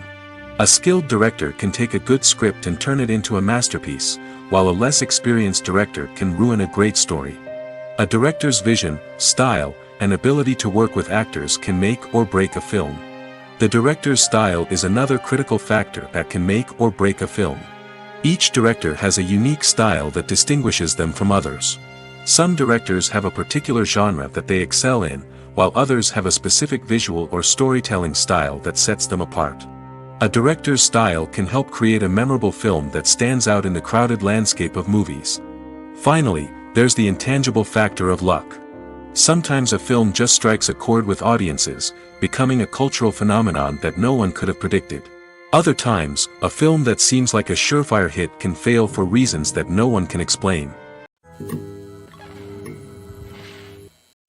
A skilled director can take a good script and turn it into a masterpiece, while a less experienced director can ruin a great story. A director's vision, style, and ability to work with actors can make or break a film. The director's style is another critical factor that can make or break a film. Each director has a unique style that distinguishes them from others. Some directors have a particular genre that they excel in, while others have a specific visual or storytelling style that sets them apart. A director's style can help create a memorable film that stands out in the crowded landscape of movies. Finally, there's the intangible factor of luck. Sometimes a film just strikes a chord with audiences, becoming a cultural phenomenon that no one could have predicted. Other times, a film that seems like a surefire hit can fail for reasons that no one can explain.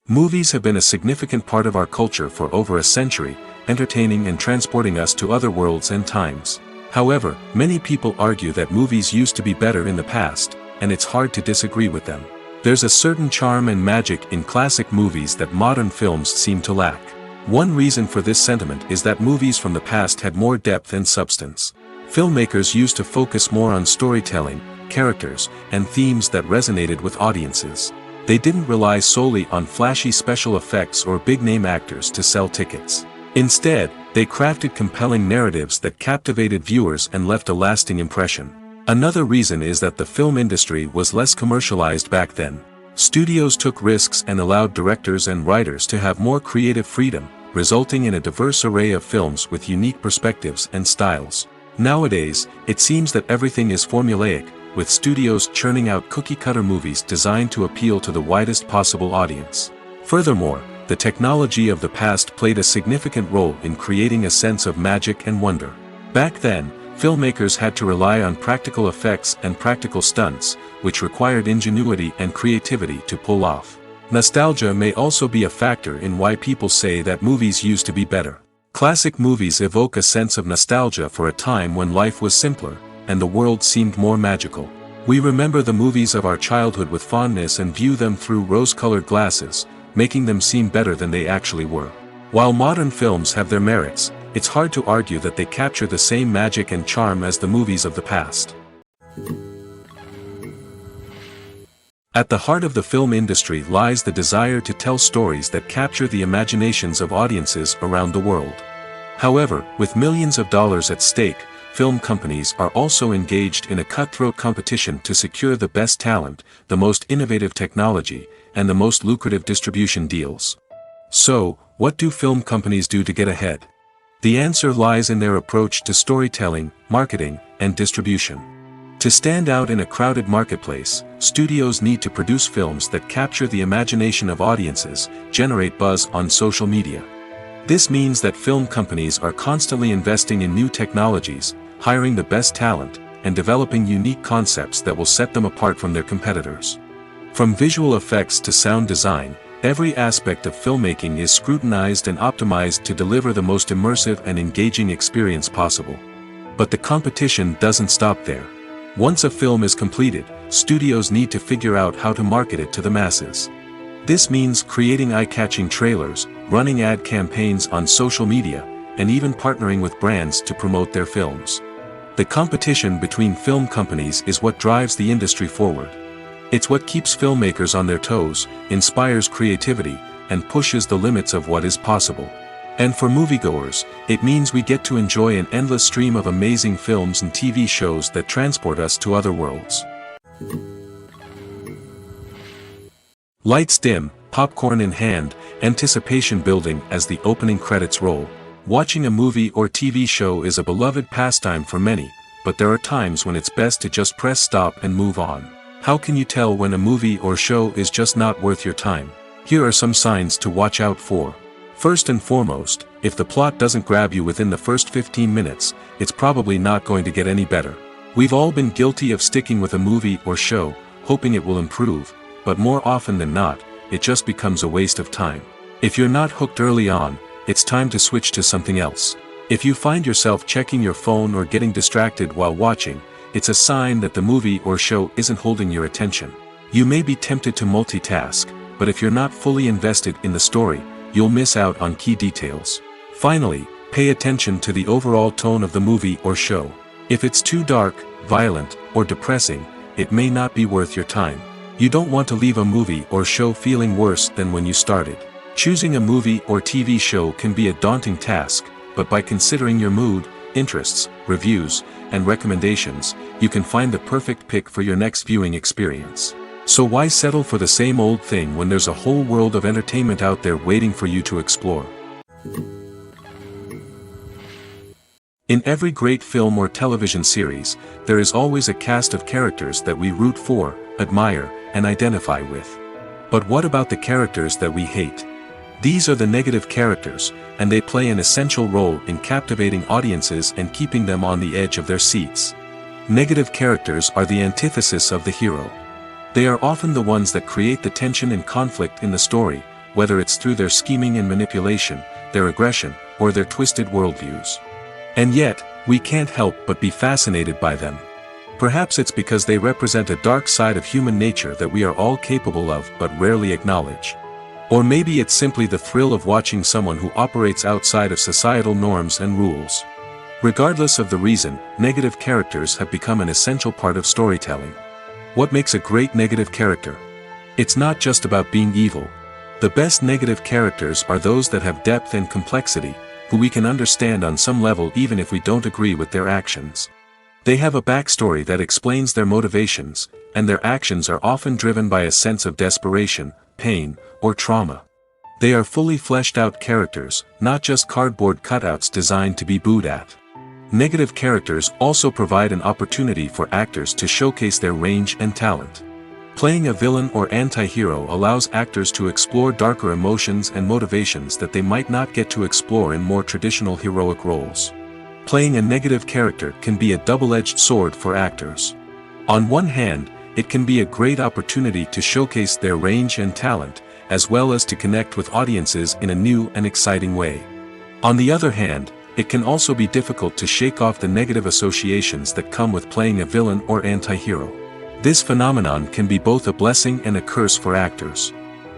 Movies have been a significant part of our culture for over a century, entertaining and transporting us to other worlds and times. However, many people argue that movies used to be better in the past, and it's hard to disagree with them. There's a certain charm and magic in classic movies that modern films seem to lack. One reason for this sentiment is that movies from the past had more depth and substance. Filmmakers used to focus more on storytelling, characters, and themes that resonated with audiences. They didn't rely solely on flashy special effects or big-name actors to sell tickets. Instead, they crafted compelling narratives that captivated viewers and left a lasting impression. Another reason is that the film industry was less commercialized back then. Studios took risks and allowed directors and writers to have more creative freedom, resulting in a diverse array of films with unique perspectives and styles. Nowadays, it seems that everything is formulaic, with studios churning out cookie-cutter movies designed to appeal to the widest possible audience. Furthermore, the technology of the past played a significant role in creating a sense of magic and wonder. Back then, filmmakers had to rely on practical effects and practical stunts, which required ingenuity and creativity to pull off. Nostalgia may also be a factor in why people say that movies used to be better. Classic movies evoke a sense of nostalgia for a time when life was simpler, and the world seemed more magical. We remember the movies of our childhood with fondness and view them through rose-colored glasses, making them seem better than they actually were. While modern films have their merits, it's hard to argue that they capture the same magic and charm as the movies of the past. At the heart of the film industry lies the desire to tell stories that capture the imaginations of audiences around the world. However, with millions of dollars at stake, film companies are also engaged in a cutthroat competition to secure the best talent, the most innovative technology, and the most lucrative distribution deals. So, what do film companies do to get ahead? The answer lies in their approach to storytelling, marketing, and distribution. To stand out in a crowded marketplace, studios need to produce films that capture the imagination of audiences, generate buzz on social media. This means that film companies are constantly investing in new technologies, hiring the best talent, and developing unique concepts that will set them apart from their competitors. From visual effects to sound design, every aspect of filmmaking is scrutinized and optimized to deliver the most immersive and engaging experience possible. But the competition doesn't stop there. Once a film is completed, studios need to figure out how to market it to the masses. This means creating eye-catching trailers, running ad campaigns on social media, and even partnering with brands to promote their films. The competition between film companies is what drives the industry forward. It's what keeps filmmakers on their toes, inspires creativity, and pushes the limits of what is possible. And for moviegoers, it means we get to enjoy an endless stream of amazing films and TV shows that transport us to other worlds. Lights dim, popcorn in hand, anticipation building as the opening credits roll. Watching a movie or TV show is a beloved pastime for many, but there are times when it's best to just press stop and move on. How can you tell when a movie or show is just not worth your time? Here are some signs to watch out for. First and foremost, if the plot doesn't grab you within the first 15 minutes, it's probably not going to get any better. We've all been guilty of sticking with a movie or show, hoping it will improve, but more often than not, it just becomes a waste of time. If you're not hooked early on, it's time to switch to something else. If you find yourself checking your phone or getting distracted while watching, it's a sign that the movie or show isn't holding your attention. You may be tempted to multitask, but if you're not fully invested in the story, you'll miss out on key details. Finally, pay attention to the overall tone of the movie or show. If it's too dark, violent, or depressing, it may not be worth your time. You don't want to leave a movie or show feeling worse than when you started. Choosing a movie or TV show can be a daunting task, but by considering your mood, interests, reviews, and recommendations, you can find the perfect pick for your next viewing experience. So why settle for the same old thing when there's a whole world of entertainment out there waiting for you to explore? In every great film or television series, there is always a cast of characters that we root for, admire, and identify with. But what about the characters that we hate? These are the negative characters, and they play an essential role in captivating audiences and keeping them on the edge of their seats. Negative characters are the antithesis of the hero. They are often the ones that create the tension and conflict in the story, whether it's through their scheming and manipulation, their aggression, or their twisted worldviews. And yet, we can't help but be fascinated by them. Perhaps it's because they represent a dark side of human nature that we are all capable of but rarely acknowledge. Or maybe it's simply the thrill of watching someone who operates outside of societal norms and rules. Regardless of the reason, negative characters have become an essential part of storytelling. What makes a great negative character? It's not just about being evil. The best negative characters are those that have depth and complexity, who we can understand on some level even if we don't agree with their actions. They have a backstory that explains their motivations, and their actions are often driven by a sense of desperation, pain, or trauma. They are fully fleshed out characters, not just cardboard cutouts designed to be booed at. Negative characters also provide an opportunity for actors to showcase their range and talent. Playing a villain or anti-hero allows actors to explore darker emotions and motivations that they might not get to explore in more traditional heroic roles. Playing a negative character can be a double-edged sword for actors. On one hand, it can be a great opportunity to showcase their range and talent, as well as to connect with audiences in a new and exciting way. On the other hand, it can also be difficult to shake off the negative associations that come with playing a villain or anti-hero. This phenomenon can be both a blessing and a curse for actors.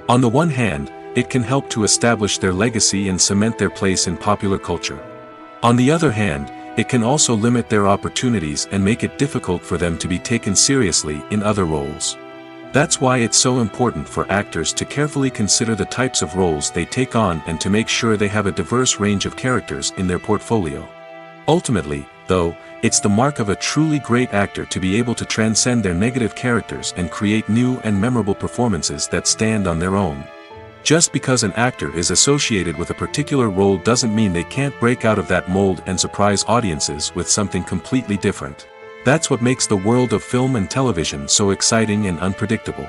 On the one hand, it can help to establish their legacy and cement their place in popular culture. On the other hand, it can also limit their opportunities and make it difficult for them to be taken seriously in other roles. That's why it's so important for actors to carefully consider the types of roles they take on and to make sure they have a diverse range of characters in their portfolio. Ultimately, though, it's the mark of a truly great actor to be able to transcend their negative characters and create new and memorable performances that stand on their own. Just because an actor is associated with a particular role doesn't mean they can't break out of that mold and surprise audiences with something completely different. That's what makes the world of film and television so exciting and unpredictable.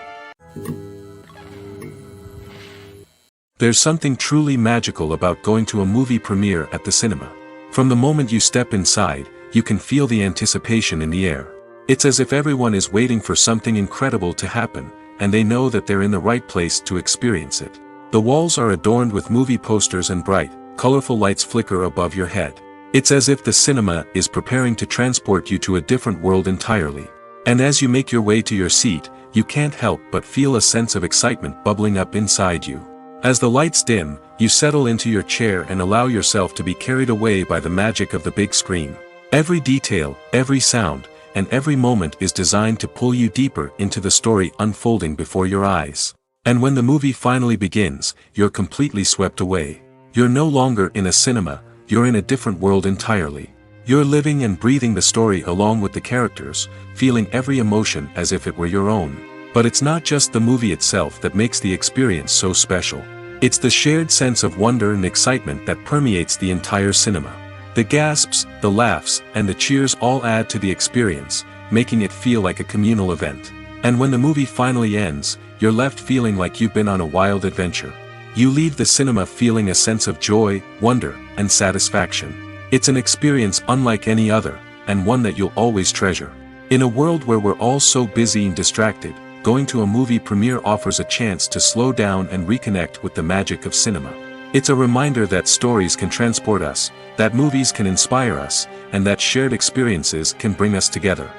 There's something truly magical about going to a movie premiere at the cinema. From the moment you step inside, you can feel the anticipation in the air. It's as if everyone is waiting for something incredible to happen, and they know that they're in the right place to experience it. The walls are adorned with movie posters and bright, colorful lights flicker above your head. It's as if the cinema is preparing to transport you to a different world entirely. And as you make your way to your seat, you can't help but feel a sense of excitement bubbling up inside you. As the lights dim, you settle into your chair and allow yourself to be carried away by the magic of the big screen. Every detail, every sound, and every moment is designed to pull you deeper into the story unfolding before your eyes. And when the movie finally begins, you're completely swept away. You're no longer in a cinema, you're in a different world entirely. You're living and breathing the story along with the characters, feeling every emotion as if it were your own. But it's not just the movie itself that makes the experience so special. It's the shared sense of wonder and excitement that permeates the entire cinema. The gasps, the laughs, and the cheers all add to the experience, making it feel like a communal event. And when the movie finally ends, you're left feeling like you've been on a wild adventure. You leave the cinema feeling a sense of joy, wonder, and satisfaction. It's an experience unlike any other, and one that you'll always treasure. In a world where we're all so busy and distracted, going to a movie premiere offers a chance to slow down and reconnect with the magic of cinema. It's a reminder that stories can transport us, that movies can inspire us, and that shared experiences can bring us together.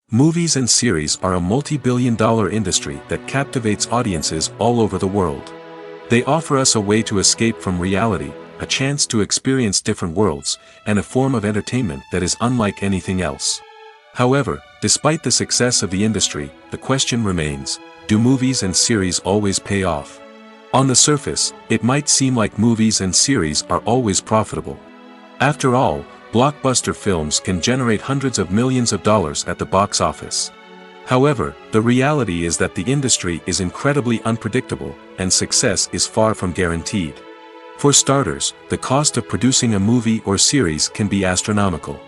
Movies and series are a multi-billion-dollar industry that captivates audiences all over the world. They offer us a way to escape from reality, a chance to experience different worlds, and a form of entertainment that is unlike anything else. However, despite the success of the industry, the question remains, do movies and series always pay off? On the surface, it might seem like movies and series are always profitable. After all, blockbuster films can generate hundreds of millions of dollars at the box office. However, the reality is that the industry is incredibly unpredictable, and success is far from guaranteed. For starters, the cost of producing a movie or series can be astronomical.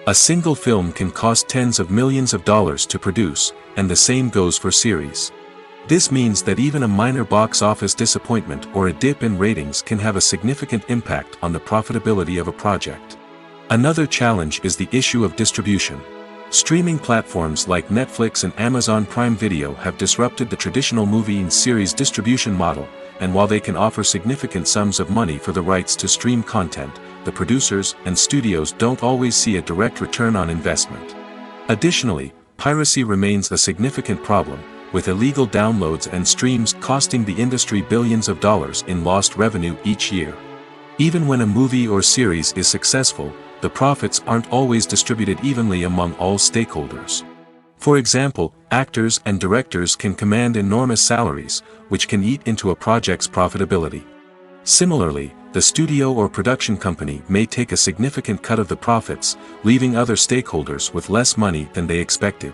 A single film can cost tens of millions of dollars to produce, and the same goes for series. This means that even a minor box office disappointment or a dip in ratings can have a significant impact on the profitability of a project. Another challenge is the issue of distribution. Streaming platforms like Netflix and Amazon Prime Video have disrupted the traditional movie and series distribution model, and while they can offer significant sums of money for the rights to stream content, the producers and studios don't always see a direct return on investment. Additionally, piracy remains a significant problem, with illegal downloads and streams costing the industry billions of dollars in lost revenue each year. Even when a movie or series is successful, the profits aren't always distributed evenly among all stakeholders. For example, actors and directors can command enormous salaries, which can eat into a project's profitability. Similarly, the studio or production company may take a significant cut of the profits, leaving other stakeholders with less money than they expected.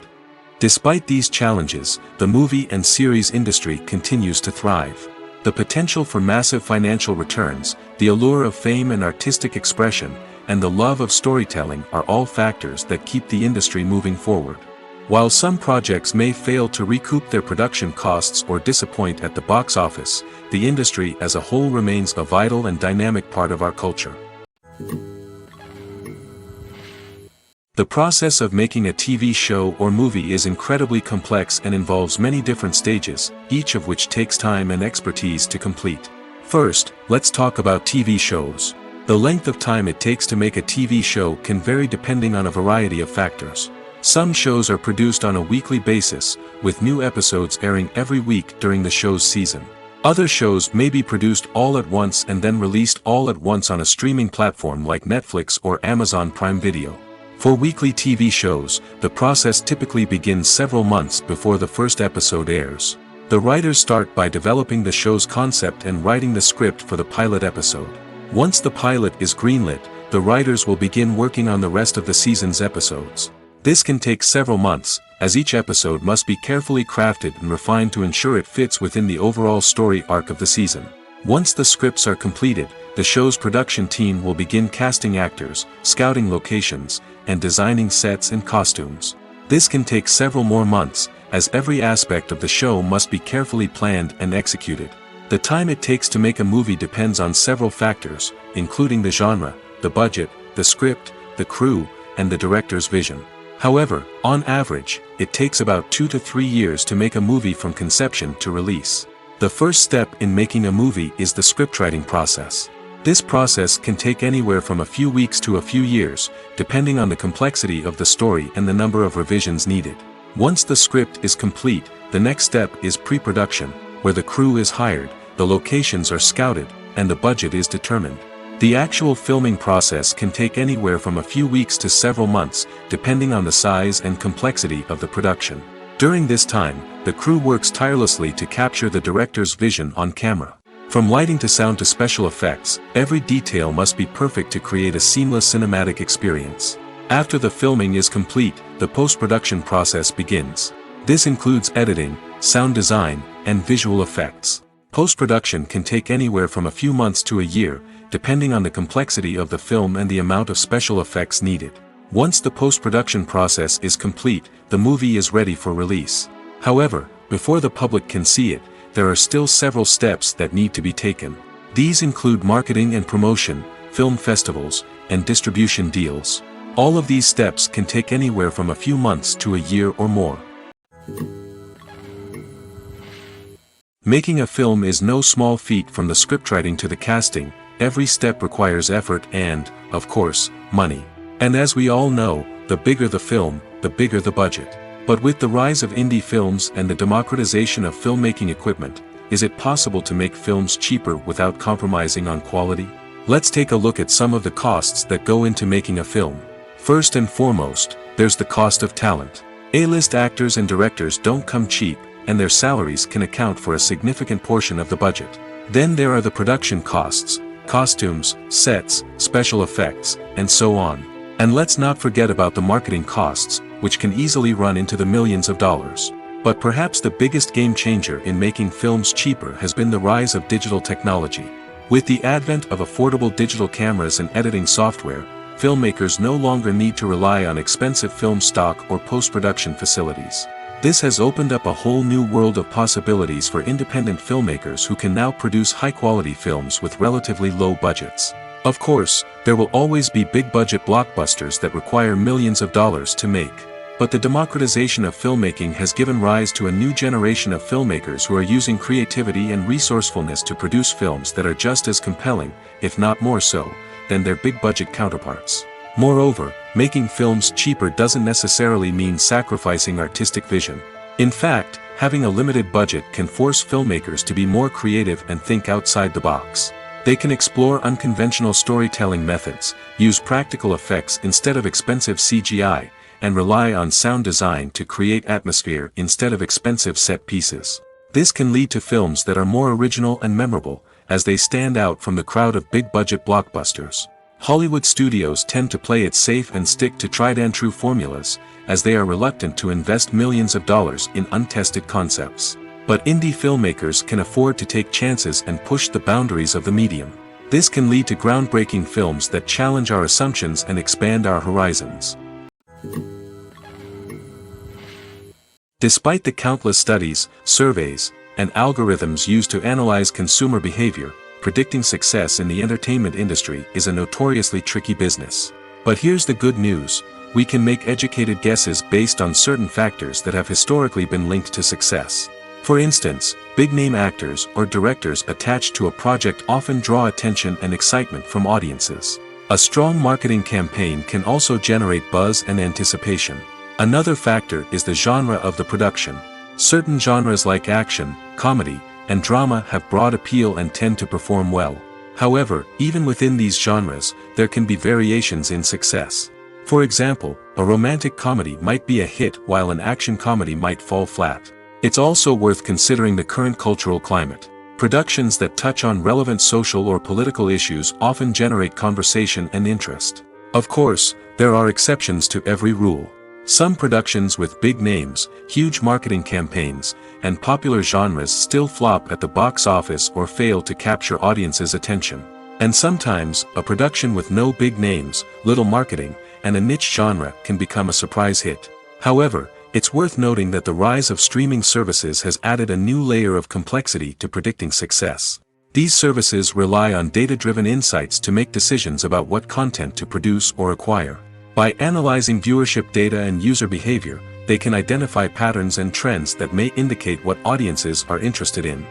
Despite these challenges, the movie and series industry continues to thrive. The potential for massive financial returns, the allure of fame and artistic expression, and the love of storytelling are all factors that keep the industry moving forward. While some projects may fail to recoup their production costs or disappoint at the box office, the industry as a whole remains a vital and dynamic part of our culture. The process of making a TV show or movie is incredibly complex and involves many different stages, each of which takes time and expertise to complete. First, let's talk about TV shows. The length of time it takes to make a TV show can vary depending on a variety of factors. Some shows are produced on a weekly basis, with new episodes airing every week during the show's season. Other shows may be produced all at once and then released all at once on a streaming platform like Netflix or Amazon Prime Video. For weekly TV shows, the process typically begins several months before the first episode airs. The writers start by developing the show's concept and writing the script for the pilot episode. Once the pilot is greenlit, the writers will begin working on the rest of the season's episodes. This can take several months, as each episode must be carefully crafted and refined to ensure it fits within the overall story arc of the season. Once the scripts are completed, the show's production team will begin casting actors, scouting locations, and designing sets and costumes. This can take several more months, as every aspect of the show must be carefully planned and executed. The time it takes to make a movie depends on several factors, including the genre, the budget, the script, the crew, and the director's vision. However, on average, it takes about 2 to 3 years to make a movie from conception to release. The first step in making a movie is the scriptwriting process. This process can take anywhere from a few weeks to a few years, depending on the complexity of the story and the number of revisions needed. Once the script is complete, the next step is pre-production, where the crew is hired, the locations are scouted, and the budget is determined. The actual filming process can take anywhere from a few weeks to several months, depending on the size and complexity of the production. During this time, the crew works tirelessly to capture the director's vision on camera. From lighting to sound to special effects, every detail must be perfect to create a seamless cinematic experience. After the filming is complete, the post-production process begins. This includes editing, sound design, and visual effects. Post-production can take anywhere from a few months to a year, depending on the complexity of the film and the amount of special effects needed. Once the post-production process is complete, the movie is ready for release. However, before the public can see it, there are still several steps that need to be taken. These include marketing and promotion, film festivals, and distribution deals. All of these steps can take anywhere from a few months to a year or more. Making a film is no small feat. From the scriptwriting to the casting, every step requires effort and, of course, money. And as we all know, the bigger the film, the bigger the budget. But with the rise of indie films and the democratization of filmmaking equipment, is it possible to make films cheaper without compromising on quality? Let's take a look at some of the costs that go into making a film. First and foremost, there's the cost of talent. A-list actors and directors don't come cheap, and their salaries can account for a significant portion of the budget. Then there are the production costs, costumes, sets, special effects, and so on. And let's not forget about the marketing costs, which can easily run into the millions of dollars. But perhaps the biggest game changer in making films cheaper has been the rise of digital technology. With the advent of affordable digital cameras and editing software, filmmakers no longer need to rely on expensive film stock or post-production facilities. This has opened up a whole new world of possibilities for independent filmmakers who can now produce high-quality films with relatively low budgets. Of course, there will always be big-budget blockbusters that require millions of dollars to make. But the democratization of filmmaking has given rise to a new generation of filmmakers who are using creativity and resourcefulness to produce films that are just as compelling, if not more so, than their big-budget counterparts. Moreover, making films cheaper doesn't necessarily mean sacrificing artistic vision. In fact, having a limited budget can force filmmakers to be more creative and think outside the box. They can explore unconventional storytelling methods, use practical effects instead of expensive CGI, and rely on sound design to create atmosphere instead of expensive set pieces. This can lead to films that are more original and memorable, as they stand out from the crowd of big-budget blockbusters. Hollywood studios tend to play it safe and stick to tried-and-true formulas, as they are reluctant to invest millions of dollars in untested concepts. But indie filmmakers can afford to take chances and push the boundaries of the medium. This can lead to groundbreaking films that challenge our assumptions and expand our horizons. Despite the countless studies, surveys, and algorithms used to analyze consumer behavior, predicting success in the entertainment industry is a notoriously tricky business. But here's the good news: we can make educated guesses based on certain factors that have historically been linked to success. For instance, big-name actors or directors attached to a project often draw attention and excitement from audiences. A strong marketing campaign can also generate buzz and anticipation. Another factor is the genre of the production. Certain genres like action, comedy, and drama have broad appeal and tend to perform well. However, even within these genres, there can be variations in success. For example, a romantic comedy might be a hit while an action comedy might fall flat. It's also worth considering the current cultural climate. Productions that touch on relevant social or political issues often generate conversation and interest. Of course, there are exceptions to every rule. Some productions with big names, huge marketing campaigns, and popular genres still flop at the box office or fail to capture audiences' attention. And sometimes, a production with no big names, little marketing, and a niche genre can become a surprise hit. However, it's worth noting that the rise of streaming services has added a new layer of complexity to predicting success. These services rely on data-driven insights to make decisions about what content to produce or acquire. By analyzing viewership data and user behavior, they can identify patterns and trends that may indicate what audiences are interested in.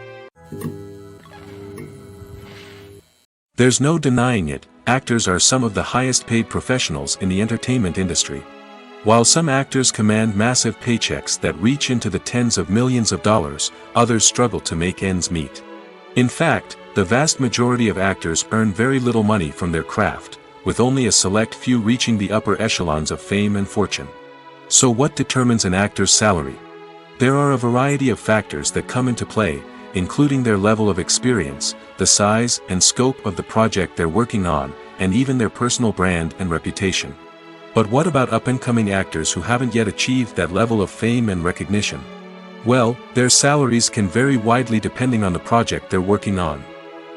There's no denying it, actors are some of the highest-paid professionals in the entertainment industry. While some actors command massive paychecks that reach into the tens of millions of dollars, others struggle to make ends meet. In fact, the vast majority of actors earn very little money from their craft, with only a select few reaching the upper echelons of fame and fortune. So what determines an actor's salary? There are a variety of factors that come into play, including their level of experience, the size and scope of the project they're working on, and even their personal brand and reputation. But what about up-and-coming actors who haven't yet achieved that level of fame and recognition? Well, their salaries can vary widely depending on the project they're working on.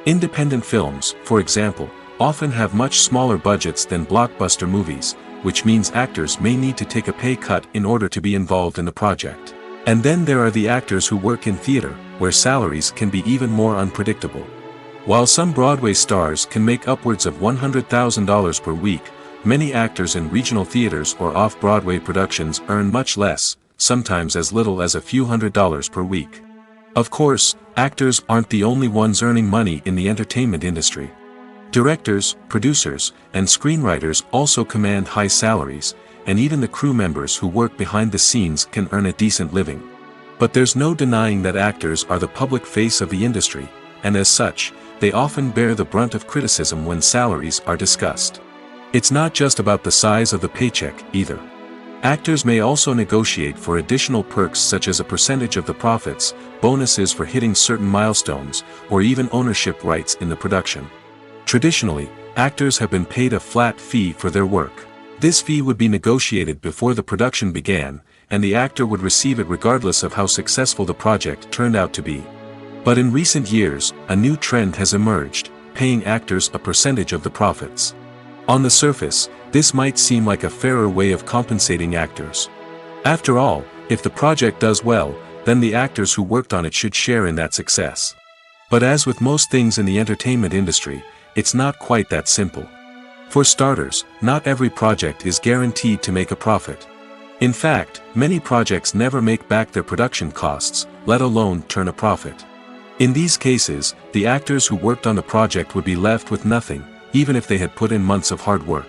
Independent films, for example, often have much smaller budgets than blockbuster movies, which means actors may need to take a pay cut in order to be involved in the project. And then there are the actors who work in theater, where salaries can be even more unpredictable. While some Broadway stars can make upwards of $100,000 per week, many actors in regional theaters or off-Broadway productions earn much less, sometimes as little as a few $100s per week. Of course, actors aren't the only ones earning money in the entertainment industry. Directors, producers, and screenwriters also command high salaries, and even the crew members who work behind the scenes can earn a decent living. But there's no denying that actors are the public face of the industry, and as such, they often bear the brunt of criticism when salaries are discussed. It's not just about the size of the paycheck, either. Actors may also negotiate for additional perks such as a percentage of the profits, bonuses for hitting certain milestones, or even ownership rights in the production. Traditionally, actors have been paid a flat fee for their work. This fee would be negotiated before the production began, and the actor would receive it regardless of how successful the project turned out to be. But in recent years, a new trend has emerged, paying actors a percentage of the profits. On the surface, this might seem like a fairer way of compensating actors. After all, If the project does well, then the actors who worked on it should share in that success. But as with most things in the entertainment industry, it's not quite that simple. For starters, not every project is guaranteed to make a profit. In fact, many projects never make back their production costs, let alone turn a profit. In these cases, the actors who worked on the project would be left with nothing, even if they had put in months of hard work.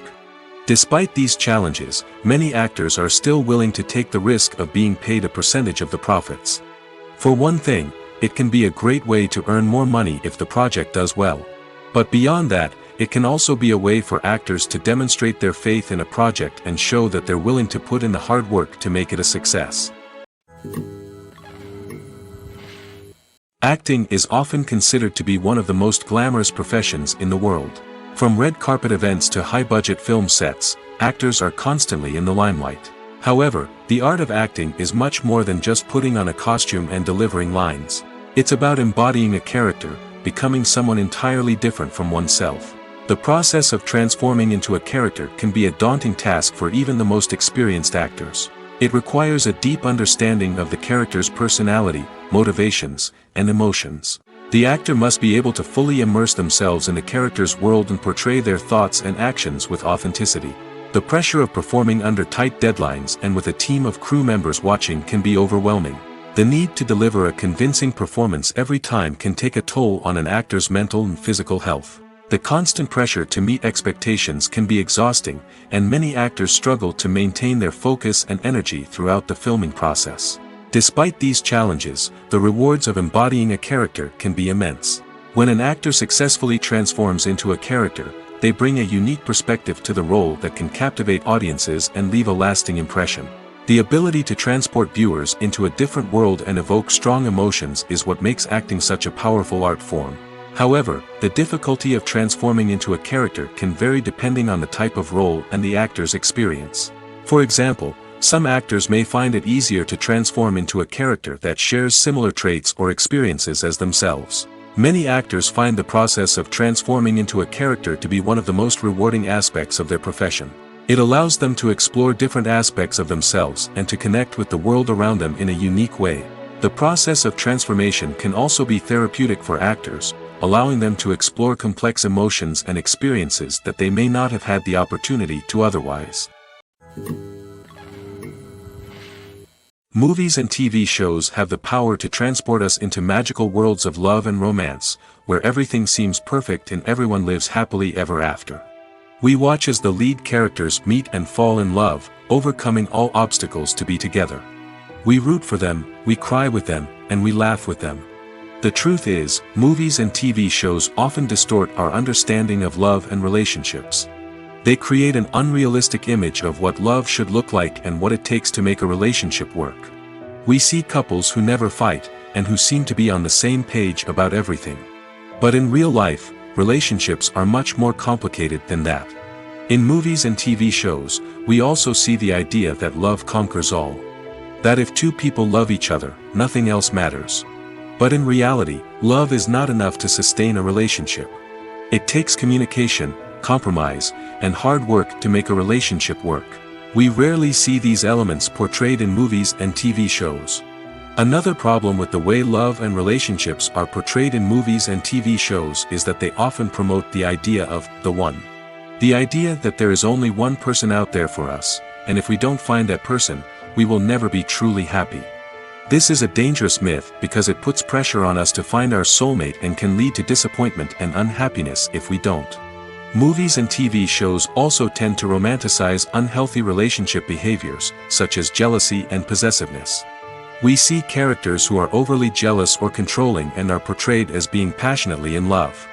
Despite these challenges, many actors are still willing to take the risk of being paid a percentage of the profits. For one thing, it can be a great way to earn more money if the project does well. But beyond that, it can also be a way for actors to demonstrate their faith in a project and show that they're willing to put in the hard work to make it a success. Acting is often considered to be one of the most glamorous professions in the world. From red carpet events to high-budget film sets, actors are constantly in the limelight. However, the art of acting is much more than just putting on a costume and delivering lines. It's about embodying a character, becoming someone entirely different from oneself. The process of transforming into a character can be a daunting task for even the most experienced actors. It requires a deep understanding of the character's personality, motivations, and emotions. The actor must be able to fully immerse themselves in the character's world and portray their thoughts and actions with authenticity. The pressure of performing under tight deadlines and with a team of crew members watching can be overwhelming. The need to deliver a convincing performance every time can take a toll on an actor's mental and physical health. The constant pressure to meet expectations can be exhausting, and many actors struggle to maintain their focus and energy throughout the filming process. Despite these challenges, the rewards of embodying a character can be immense. When an actor successfully transforms into a character, they bring a unique perspective to the role that can captivate audiences and leave a lasting impression. The ability to transport viewers into a different world and evoke strong emotions is what makes acting such a powerful art form. However, the difficulty of transforming into a character can vary depending on the type of role and the actor's experience. For example, some actors may find it easier to transform into a character that shares similar traits or experiences as themselves. Many actors find the process of transforming into a character to be one of the most rewarding aspects of their profession. It allows them to explore different aspects of themselves and to connect with the world around them in a unique way. The process of transformation can also be therapeutic for actors, allowing them to explore complex emotions and experiences that they may not have had the opportunity to otherwise. Movies and TV shows have the power to transport us into magical worlds of love and romance, where everything seems perfect and everyone lives happily ever after. We watch as the lead characters meet and fall in love, overcoming all obstacles to be together. We root for them, we cry with them, and we laugh with them. The truth is, movies and TV shows often distort our understanding of love and relationships. They create an unrealistic image of what love should look like and what it takes to make a relationship work. We see couples who never fight, and who seem to be on the same page about everything. But in real life, relationships are much more complicated than that. In movies and TV shows, we also see the idea that love conquers all. That if two people love each other, nothing else matters. But in reality, love is not enough to sustain a relationship. It takes communication, compromise, and hard work to make a relationship work. We rarely see these elements portrayed in movies and TV shows. Another problem with the way love and relationships are portrayed in movies and TV shows is that they often promote the idea of the one. The idea that there is only one person out there for us, and if we don't find that person, we will never be truly happy. This is a dangerous myth because it puts pressure on us to find our soulmate and can lead to disappointment and unhappiness if we don't. Movies and TV shows also tend to romanticize unhealthy relationship behaviors, such as jealousy and possessiveness. We see characters who are overly jealous or controlling and are portrayed as being passionately in love.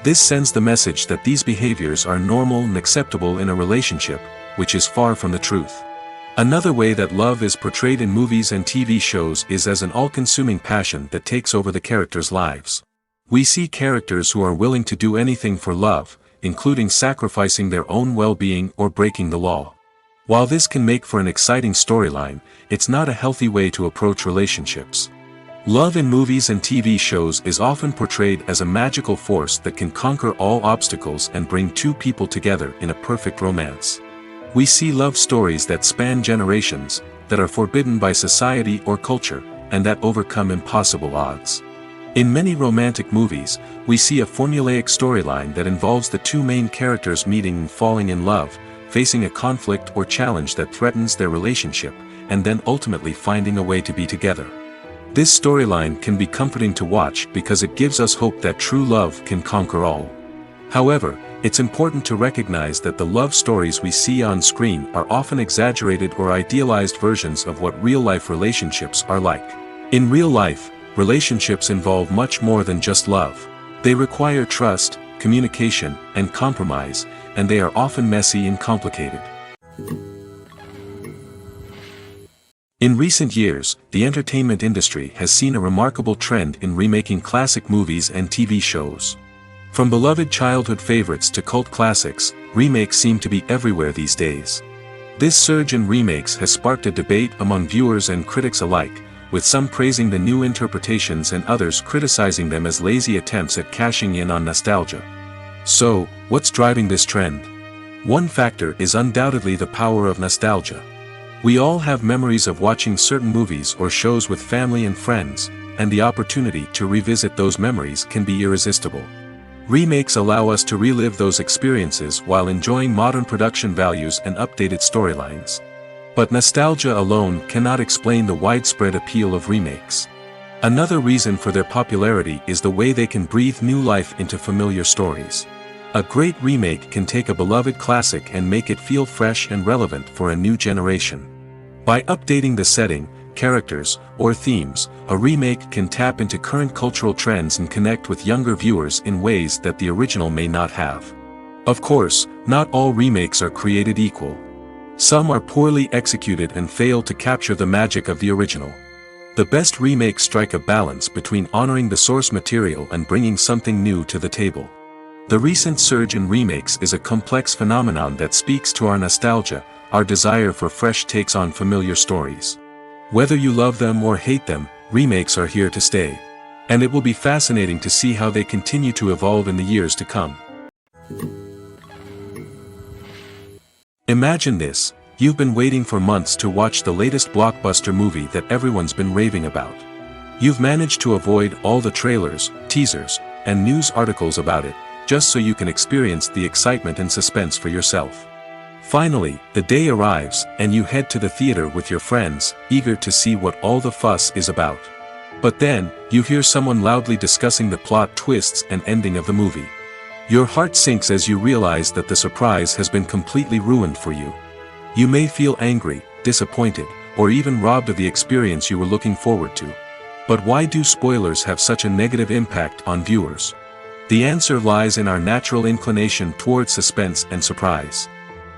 This sends the message that these behaviors are normal and acceptable in a relationship, which is far from the truth. Another way that love is portrayed in movies and TV shows is as an all-consuming passion that takes over the characters' lives. We see characters who are willing to do anything for love, including sacrificing their own well-being or breaking the law. While this can make for an exciting storyline, it's not a healthy way to approach relationships. Love in movies and TV shows is often portrayed as a magical force that can conquer all obstacles and bring two people together in a perfect romance. We see love stories that span generations, that are forbidden by society or culture, and that overcome impossible odds. In many romantic movies, we see a formulaic storyline that involves the two main characters meeting and falling in love, facing a conflict or challenge that threatens their relationship, and then ultimately finding a way to be together. This storyline can be comforting to watch because it gives us hope that true love can conquer all. However, it's important to recognize that the love stories we see on screen are often exaggerated or idealized versions of what real-life relationships are like. In real life, relationships involve much more than just love. They require trust, communication, and compromise, and they are often messy and complicated. In recent years, the entertainment industry has seen a remarkable trend in remaking classic movies and TV shows. From beloved childhood favorites to cult classics, remakes seem to be everywhere these days. This surge in remakes has sparked a debate among viewers and critics alike, with some praising the new interpretations and others criticizing them as lazy attempts at cashing in on nostalgia. So, what's driving this trend? One factor is undoubtedly the power of nostalgia. We all have memories of watching certain movies or shows with family and friends, and the opportunity to revisit those memories can be irresistible. Remakes allow us to relive those experiences while enjoying modern production values and updated storylines. But nostalgia alone cannot explain the widespread appeal of remakes. Another reason for their popularity is the way they can breathe new life into familiar stories. A great remake can take a beloved classic and make it feel fresh and relevant for a new generation. By updating the setting, characters, or themes, a remake can tap into current cultural trends and connect with younger viewers in ways that the original may not have. Of course, not all remakes are created equal. Some are poorly executed and fail to capture the magic of the original. The best remakes strike a balance between honoring the source material and bringing something new to the table. The recent surge in remakes is a complex phenomenon that speaks to our nostalgia, our desire for fresh takes on familiar stories. Whether you love them or hate them, remakes are here to stay. And it will be fascinating to see how they continue to evolve in the years to come. Imagine this: you've been waiting for months to watch the latest blockbuster movie that everyone's been raving about. You've managed to avoid all the trailers, teasers, and news articles about it, just so you can experience the excitement and suspense for yourself. Finally, the day arrives, and you head to the theater with your friends, eager to see what all the fuss is about. But then, you hear someone loudly discussing the plot twists and ending of the movie. Your heart sinks as you realize that the surprise has been completely ruined for you. You may feel angry, disappointed, or even robbed of the experience you were looking forward to. But why do spoilers have such a negative impact on viewers? The answer lies in our natural inclination towards suspense and surprise.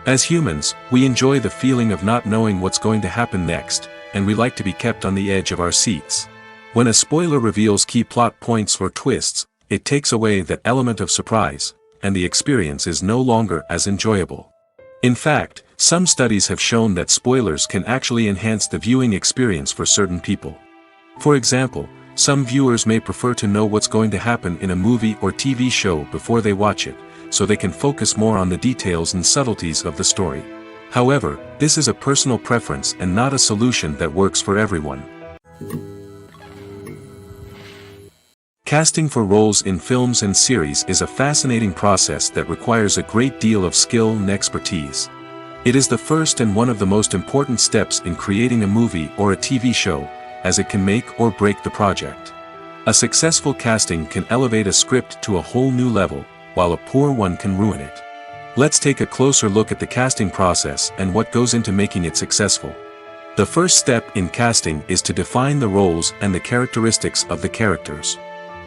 As humans, we enjoy the feeling of not knowing what's going to happen next, and we like to be kept on the edge of our seats. When a spoiler reveals key plot points or twists, it takes away that element of surprise, and the experience is no longer as enjoyable. In fact, some studies have shown that spoilers can actually enhance the viewing experience for certain people. For example, some viewers may prefer to know what's going to happen in a movie or TV show before they watch it, so they can focus more on the details and subtleties of the story. However, this is a personal preference and not a solution that works for everyone. Casting for roles in films and series is a fascinating process that requires a great deal of skill and expertise. It is the first and one of the most important steps in creating a movie or a TV show, as it can make or break the project. A successful casting can elevate a script to a whole new level, while a poor one can ruin it. Let's take a closer look at the casting process and what goes into making it successful. The first step in casting is to define the roles and the characteristics of the characters.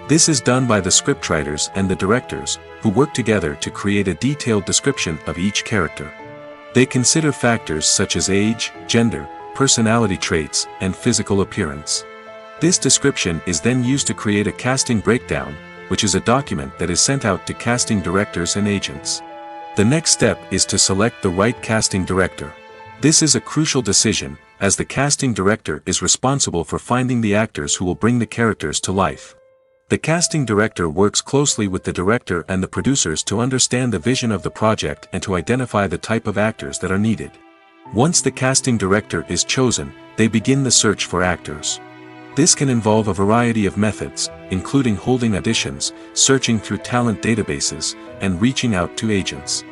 This is done by the scriptwriters and the directors, who work together to create a detailed description of each character. They consider factors such as age, gender, personality traits, and physical appearance. This description is then used to create a casting breakdown, which is a document that is sent out to casting directors and agents. The next step is to select the right casting director. This is a crucial decision, as the casting director is responsible for finding the actors who will bring the characters to life. The casting director works closely with the director and the producers to understand the vision of the project and to identify the type of actors that are needed. Once the casting director is chosen, they begin the search for actors. This can involve a variety of methods, including holding auditions, searching through talent databases, and reaching out to agents.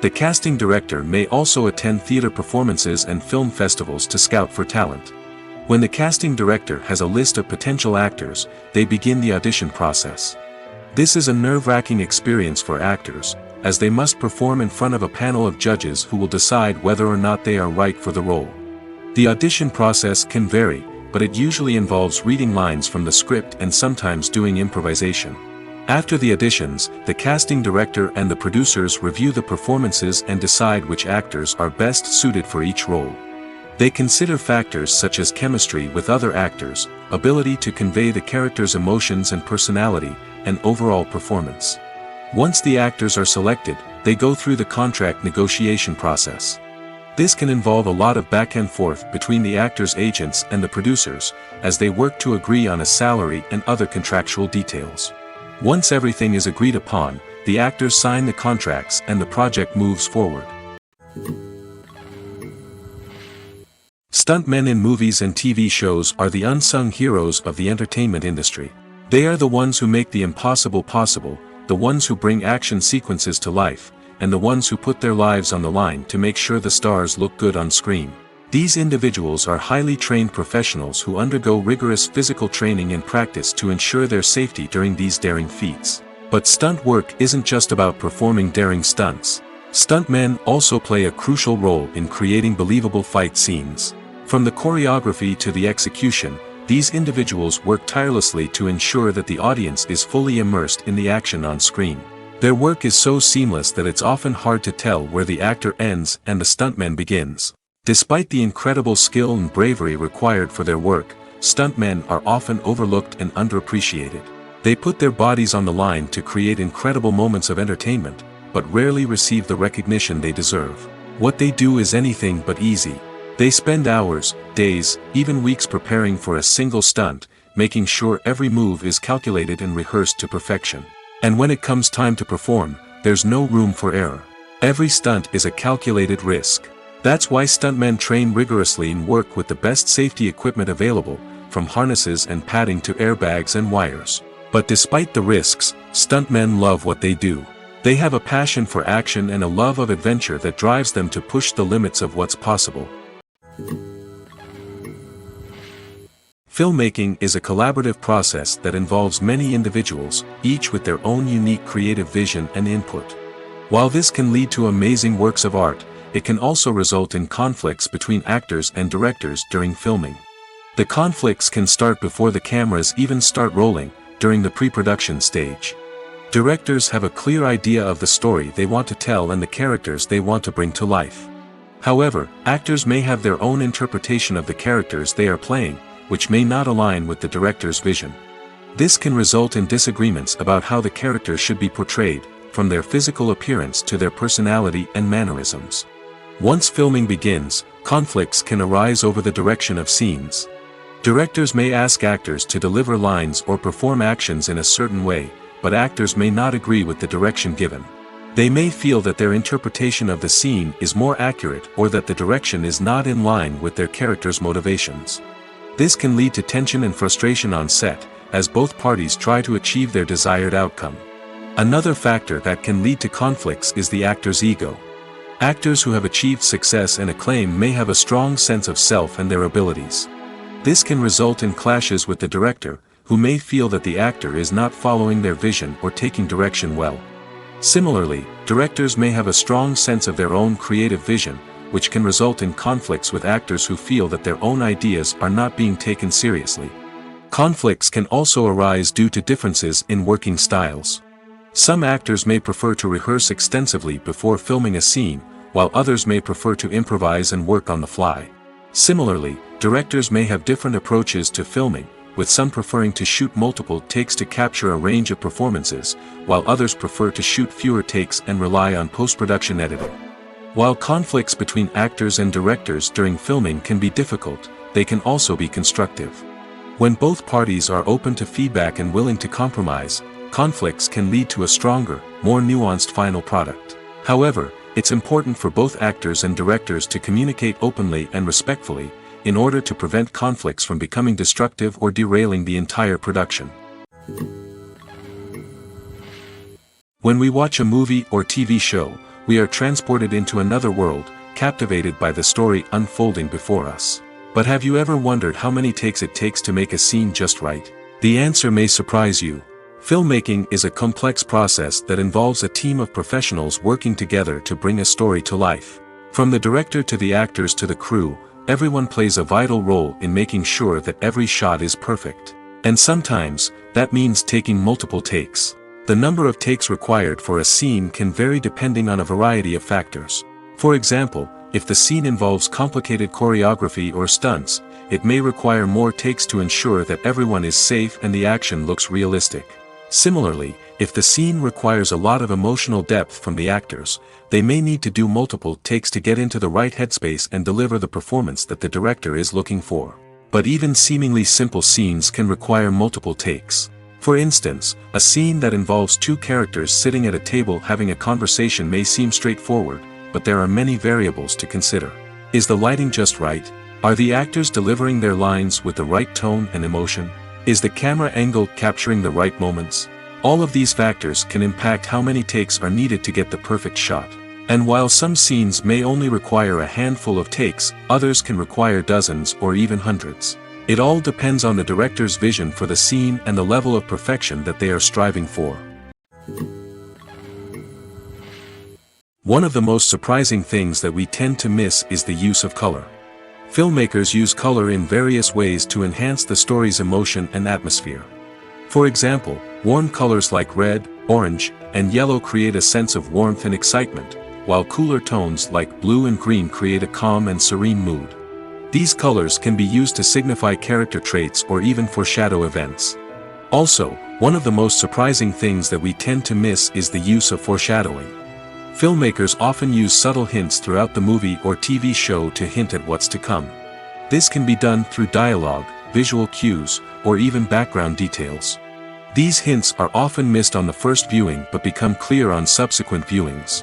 The casting director may also attend theater performances and film festivals to scout for talent. When the casting director has a list of potential actors, they begin the audition process. This is a nerve-wracking experience for actors, as they must perform in front of a panel of judges who will decide whether or not they are right for the role. The audition process can vary, but it usually involves reading lines from the script and sometimes doing improvisation. After the auditions, the casting director and the producers review the performances and decide which actors are best suited for each role. They consider factors such as chemistry with other actors, ability to convey the character's emotions and personality, and overall performance. Once the actors are selected, they go through the contract negotiation process. This can involve a lot of back and forth between the actors' agents and the producers, as they work to agree on a salary and other contractual details. Once everything is agreed upon, the actors sign the contracts and the project moves forward. Stuntmen in movies and TV shows are the unsung heroes of the entertainment industry. They are the ones who make the impossible possible, the ones who bring action sequences to life, and the ones who put their lives on the line to make sure the stars look good on screen. These individuals are highly trained professionals who undergo rigorous physical training and practice to ensure their safety during these daring feats. But stunt work isn't just about performing daring stunts. Stuntmen also play a crucial role in creating believable fight scenes. From the choreography to the execution, these individuals work tirelessly to ensure that the audience is fully immersed in the action on screen. Their work is so seamless that it's often hard to tell where the actor ends and the stuntman begins. Despite the incredible skill and bravery required for their work, stuntmen are often overlooked and underappreciated. They put their bodies on the line to create incredible moments of entertainment, but rarely receive the recognition they deserve. What they do is anything but easy. They spend hours, days, even weeks preparing for a single stunt, making sure every move is calculated and rehearsed to perfection. And when it comes time to perform, there's no room for error. Every stunt is a calculated risk. That's why stuntmen train rigorously and work with the best safety equipment available, from harnesses and padding to airbags and wires. But despite the risks, stuntmen love what they do. They have a passion for action and a love of adventure that drives them to push the limits of what's possible. Filmmaking is a collaborative process that involves many individuals, each with their own unique creative vision and input. While this can lead to amazing works of art, it can also result in conflicts between actors and directors during filming. The conflicts can start before the cameras even start rolling, during the pre-production stage. Directors have a clear idea of the story they want to tell and the characters they want to bring to life. However, actors may have their own interpretation of the characters they are playing, which may not align with the director's vision. This can result in disagreements about how the characters should be portrayed, from their physical appearance to their personality and mannerisms. Once filming begins, conflicts can arise over the direction of scenes. Directors may ask actors to deliver lines or perform actions in a certain way, but actors may not agree with the direction given. They may feel that their interpretation of the scene is more accurate or that the direction is not in line with their character's motivations. This can lead to tension and frustration on set, as both parties try to achieve their desired outcome. Another factor that can lead to conflicts is the actor's ego. Actors who have achieved success and acclaim may have a strong sense of self and their abilities. This can result in clashes with the director, who may feel that the actor is not following their vision or taking direction well. Similarly, directors may have a strong sense of their own creative vision, which can result in conflicts with actors who feel that their own ideas are not being taken seriously. Conflicts can also arise due to differences in working styles. Some actors may prefer to rehearse extensively before filming a scene, while others may prefer to improvise and work on the fly. Similarly, directors may have different approaches to filming, with some preferring to shoot multiple takes to capture a range of performances, while others prefer to shoot fewer takes and rely on post-production editing. While conflicts between actors and directors during filming can be difficult, they can also be constructive. When both parties are open to feedback and willing to compromise, conflicts can lead to a stronger, more nuanced final product. However, It's important for both actors and directors to communicate openly and respectfully, in order to prevent conflicts from becoming destructive or derailing the entire production. When we watch a movie or TV show, we are transported into another world, captivated by the story unfolding before us. But have you ever wondered how many takes it takes to make a scene just right? The answer may surprise you. Filmmaking is a complex process that involves a team of professionals working together to bring a story to life. From the director to the actors to the crew, everyone plays a vital role in making sure that every shot is perfect. And sometimes, that means taking multiple takes. The number of takes required for a scene can vary depending on a variety of factors. For example, if the scene involves complicated choreography or stunts, it may require more takes to ensure that everyone is safe and the action looks realistic. Similarly, if the scene requires a lot of emotional depth from the actors, they may need to do multiple takes to get into the right headspace and deliver the performance that the director is looking for. But even seemingly simple scenes can require multiple takes. For instance, a scene that involves two characters sitting at a table having a conversation may seem straightforward, but there are many variables to consider. Is the lighting just right? Are the actors delivering their lines with the right tone and emotion? Is the camera angle capturing the right moments? All of these factors can impact how many takes are needed to get the perfect shot. And while some scenes may only require a handful of takes, others can require dozens or even hundreds. It all depends on the director's vision for the scene and the level of perfection that they are striving for. One of the most surprising things that we tend to miss is the use of color. Filmmakers use color in various ways to enhance the story's emotion and atmosphere. For example, warm colors like red, orange, and yellow create a sense of warmth and excitement, while cooler tones like blue and green create a calm and serene mood. These colors can be used to signify character traits or even foreshadow events. Also, one of the most surprising things that we tend to miss is the use of foreshadowing. Filmmakers often use subtle hints throughout the movie or TV show to hint at what's to come. This can be done through dialogue, visual cues, or even background details. These hints are often missed on the first viewing but become clear on subsequent viewings.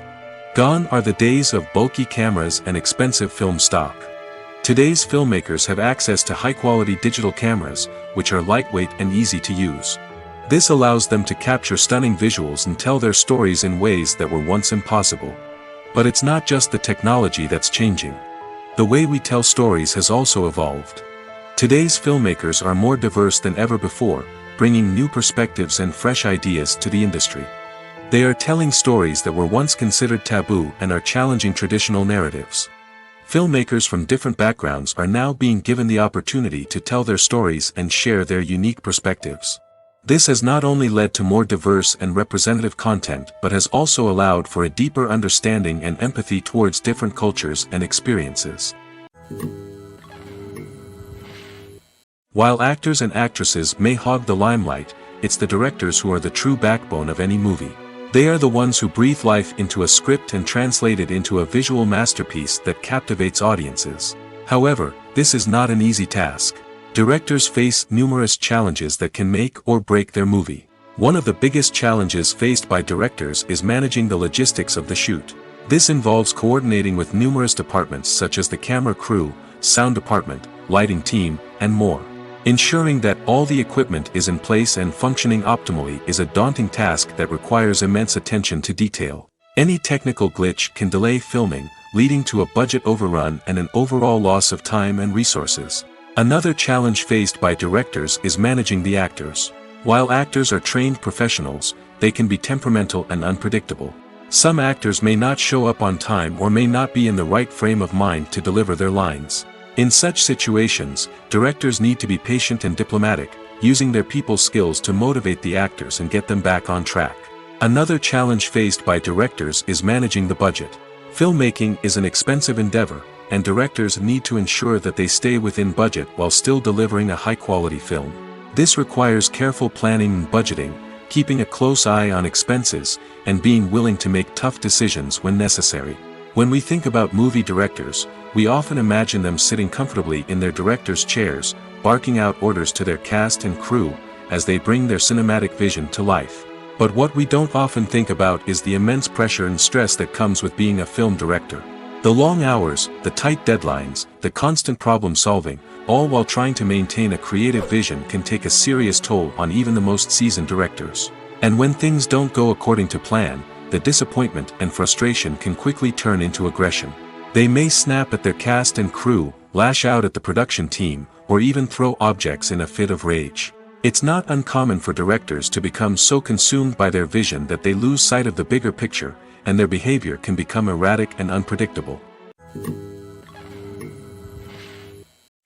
Gone are the days of bulky cameras and expensive film stock. Today's filmmakers have access to high-quality digital cameras, which are lightweight and easy to use. This allows them to capture stunning visuals and tell their stories in ways that were once impossible. But it's not just the technology that's changing. The way we tell stories has also evolved. Today's filmmakers are more diverse than ever before, bringing new perspectives and fresh ideas to the industry. They are telling stories that were once considered taboo and are challenging traditional narratives. Filmmakers from different backgrounds are now being given the opportunity to tell their stories and share their unique perspectives. This has not only led to more diverse and representative content but has also allowed for a deeper understanding and empathy towards different cultures and experiences. While actors and actresses may hog the limelight, it's the directors who are the true backbone of any movie. They are the ones who breathe life into a script and translate it into a visual masterpiece that captivates audiences. However, this is not an easy task. Directors face numerous challenges that can make or break their movie. One of the biggest challenges faced by directors is managing the logistics of the shoot. This involves coordinating with numerous departments such as the camera crew, sound department, lighting team, and more. Ensuring that all the equipment is in place and functioning optimally is a daunting task that requires immense attention to detail. Any technical glitch can delay filming, leading to a budget overrun and an overall loss of time and resources. Another challenge faced by directors is managing the actors. While actors are trained professionals, they can be temperamental and unpredictable. Some actors may not show up on time or may not be in the right frame of mind to deliver their lines. In such situations, directors need to be patient and diplomatic, using their people skills to motivate the actors and get them back on track. Another challenge faced by directors is managing the budget. Filmmaking is an expensive endeavor, and directors need to ensure that they stay within budget while still delivering a high-quality film. This requires careful planning and budgeting, keeping a close eye on expenses, and being willing to make tough decisions when necessary. When we think about movie directors, we often imagine them sitting comfortably in their director's chairs, barking out orders to their cast and crew, as they bring their cinematic vision to life. But what we don't often think about is the immense pressure and stress that comes with being a film director. The long hours, the tight deadlines, the constant problem solving, all while trying to maintain a creative vision can take a serious toll on even the most seasoned directors. And when things don't go according to plan, the disappointment and frustration can quickly turn into aggression. They may snap at their cast and crew, lash out at the production team, or even throw objects in a fit of rage. It's not uncommon for directors to become so consumed by their vision that they lose sight of the bigger picture, and their behavior can become erratic and unpredictable.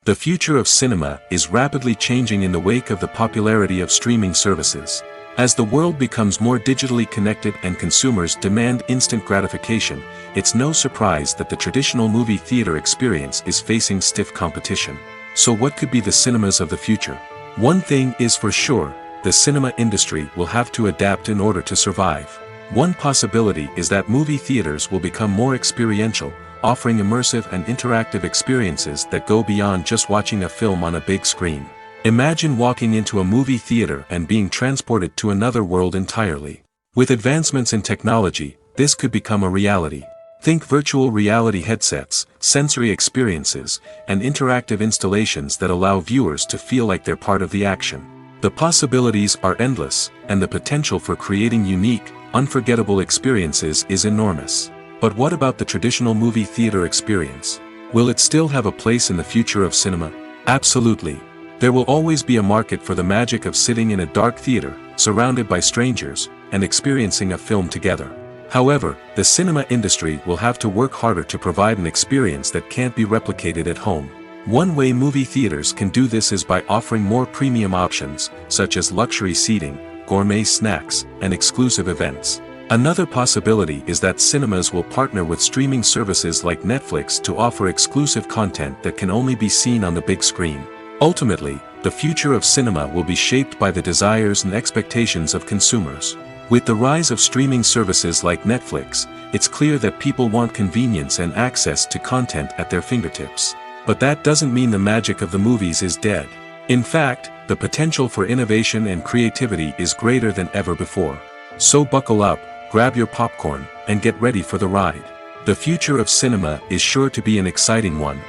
The future of cinema is rapidly changing in the wake of the popularity of streaming services. As the world becomes more digitally connected and consumers demand instant gratification, it's no surprise that the traditional movie theater experience is facing stiff competition. So what could be the cinemas of the future? One thing is for sure, the cinema industry will have to adapt in order to survive. One possibility is that movie theaters will become more experiential, offering immersive and interactive experiences that go beyond just watching a film on a big screen. Imagine walking into a movie theater and being transported to another world entirely. With advancements in technology, this could become a reality. Think virtual reality headsets, sensory experiences, and interactive installations that allow viewers to feel like they're part of the action. The possibilities are endless, and the potential for creating unique, unforgettable experiences is enormous. But what about the traditional movie theater experience? Will it still have a place in the future of cinema? Absolutely. There will always be a market for the magic of sitting in a dark theater, surrounded by strangers, and experiencing a film together. However, the cinema industry will have to work harder to provide an experience that can't be replicated at home. One way movie theaters can do this is by offering more premium options, such as luxury seating, gourmet snacks, and exclusive events. Another possibility is that cinemas will partner with streaming services like Netflix to offer exclusive content that can only be seen on the big screen. Ultimately, the future of cinema will be shaped by the desires and expectations of consumers. With the rise of streaming services like Netflix, it's clear that people want convenience and access to content at their fingertips. But that doesn't mean the magic of the movies is dead. In fact, the potential for innovation and creativity is greater than ever before. So buckle up, grab your popcorn, and get ready for the ride. The future of cinema is sure to be an exciting one.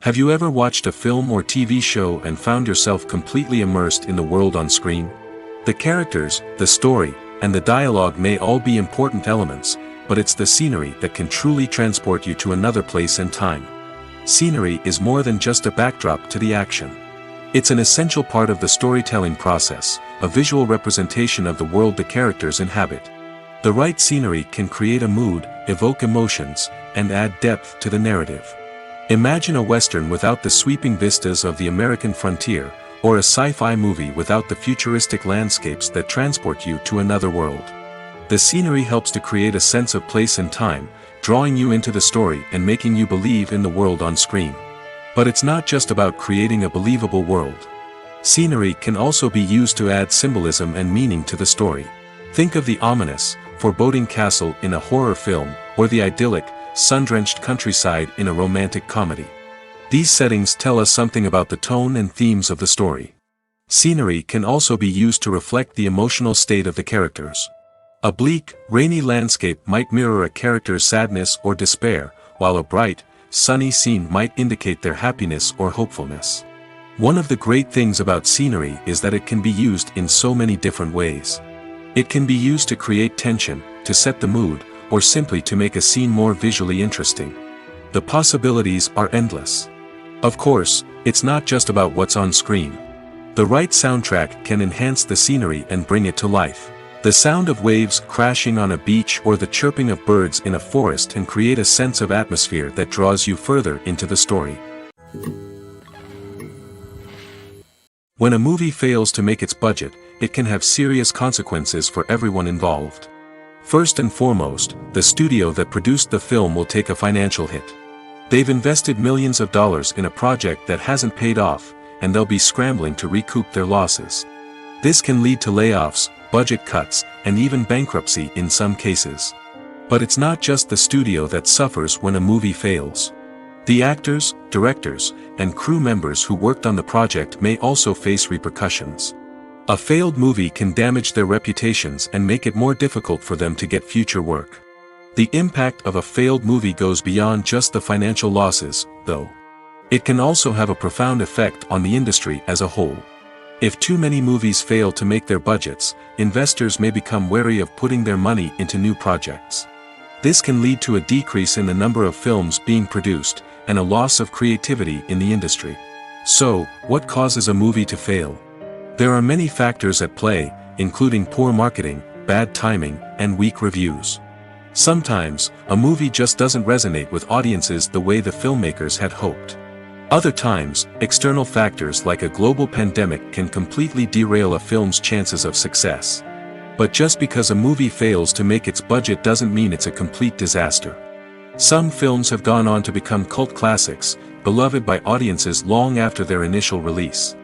Have you ever watched a film or TV show and found yourself completely immersed in the world on screen? The characters, the story, and the dialogue may all be important elements, but it's the scenery that can truly transport you to another place and time. Scenery is more than just a backdrop to the action. It's an essential part of the storytelling process, a visual representation of the world the characters inhabit. The right scenery can create a mood, evoke emotions, and add depth to the narrative. Imagine a Western without the sweeping vistas of the American frontier, or a sci-fi movie without the futuristic landscapes that transport you to another world. The scenery helps to create a sense of place and time, drawing you into the story and making you believe in the world on screen. But it's not just about creating a believable world. Scenery can also be used to add symbolism and meaning to the story. Think of the ominous, foreboding castle in a horror film, or the idyllic, sun-drenched countryside in a romantic comedy. These settings tell us something about the tone and themes of the story. Scenery can also be used to reflect the emotional state of the characters. A bleak, rainy landscape might mirror a character's sadness or despair, while a bright, sunny scene might indicate their happiness or hopefulness. One of the great things about scenery is that it can be used in so many different ways. It can be used to create tension, to set the mood, or simply to make a scene more visually interesting. The possibilities are endless. Of course, it's not just about what's on screen. The right soundtrack can enhance the scenery and bring it to life. The sound of waves crashing on a beach or the chirping of birds in a forest can create a sense of atmosphere that draws you further into the story. When a movie fails to make its budget, it can have serious consequences for everyone involved. First and foremost, the studio that produced the film will take a financial hit. They've invested millions of dollars in a project that hasn't paid off, and they'll be scrambling to recoup their losses. This can lead to layoffs, budget cuts, and even bankruptcy in some cases. But it's not just the studio that suffers when a movie fails. The actors, directors, and crew members who worked on the project may also face repercussions. A failed movie can damage their reputations and make it more difficult for them to get future work. The impact of a failed movie goes beyond just the financial losses, though. It can also have a profound effect on the industry as a whole. If too many movies fail to make their budgets, investors may become wary of putting their money into new projects. This can lead to a decrease in the number of films being produced, and a loss of creativity in the industry. So, what causes a movie to fail? There are many factors at play, including poor marketing, bad timing, and weak reviews. Sometimes, a movie just doesn't resonate with audiences the way the filmmakers had hoped. Other times, external factors like a global pandemic can completely derail a film's chances of success. But just because a movie fails to make its budget doesn't mean it's a complete disaster. Some films have gone on to become cult classics, beloved by audiences long after their initial release.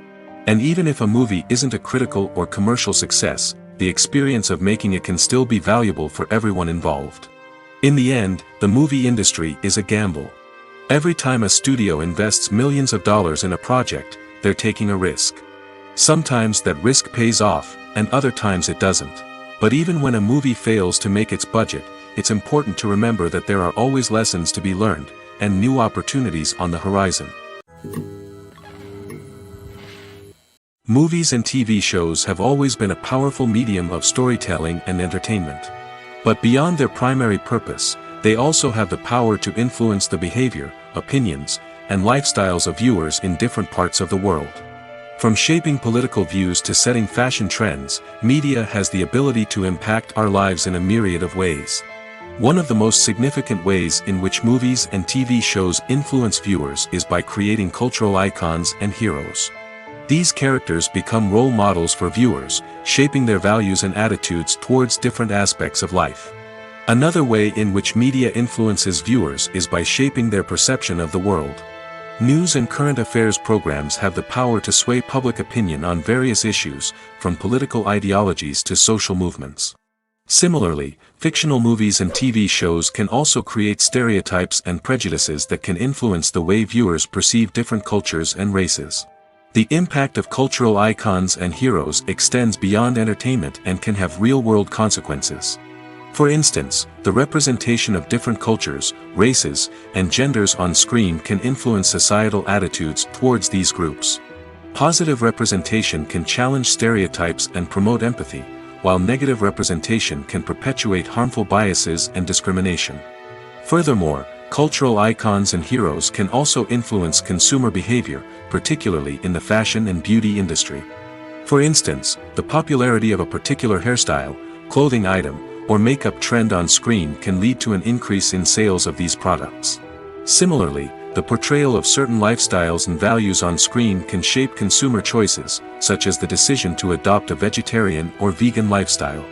And even if a movie isn't a critical or commercial success, the experience of making it can still be valuable for everyone involved. In the end, the movie industry is a gamble. Every time a studio invests millions of dollars in a project, they're taking a risk. Sometimes that risk pays off, and other times it doesn't. But even when a movie fails to make its budget, it's important to remember that there are always lessons to be learned, and new opportunities on the horizon. Movies and TV shows have always been a powerful medium of storytelling and entertainment. But beyond their primary purpose, they also have the power to influence the behavior, opinions, and lifestyles of viewers in different parts of the world. From shaping political views to setting fashion trends, media has the ability to impact our lives in a myriad of ways. One of the most significant ways in which movies and TV shows influence viewers is by creating cultural icons and heroes. These characters become role models for viewers, shaping their values and attitudes towards different aspects of life. Another way in which media influences viewers is by shaping their perception of the world. News and current affairs programs have the power to sway public opinion on various issues, from political ideologies to social movements. Similarly, fictional movies and TV shows can also create stereotypes and prejudices that can influence the way viewers perceive different cultures and races. The impact of cultural icons and heroes extends beyond entertainment and can have real-world consequences. For instance, the representation of different cultures, races, and genders on screen can influence societal attitudes towards these groups. Positive representation can challenge stereotypes and promote empathy, while negative representation can perpetuate harmful biases and discrimination. Furthermore, cultural icons and heroes can also influence consumer behavior, particularly in the fashion and beauty industry. For instance, the popularity of a particular hairstyle, clothing item, or makeup trend on screen can lead to an increase in sales of these products. Similarly, the portrayal of certain lifestyles and values on screen can shape consumer choices, such as the decision to adopt a vegetarian or vegan lifestyle.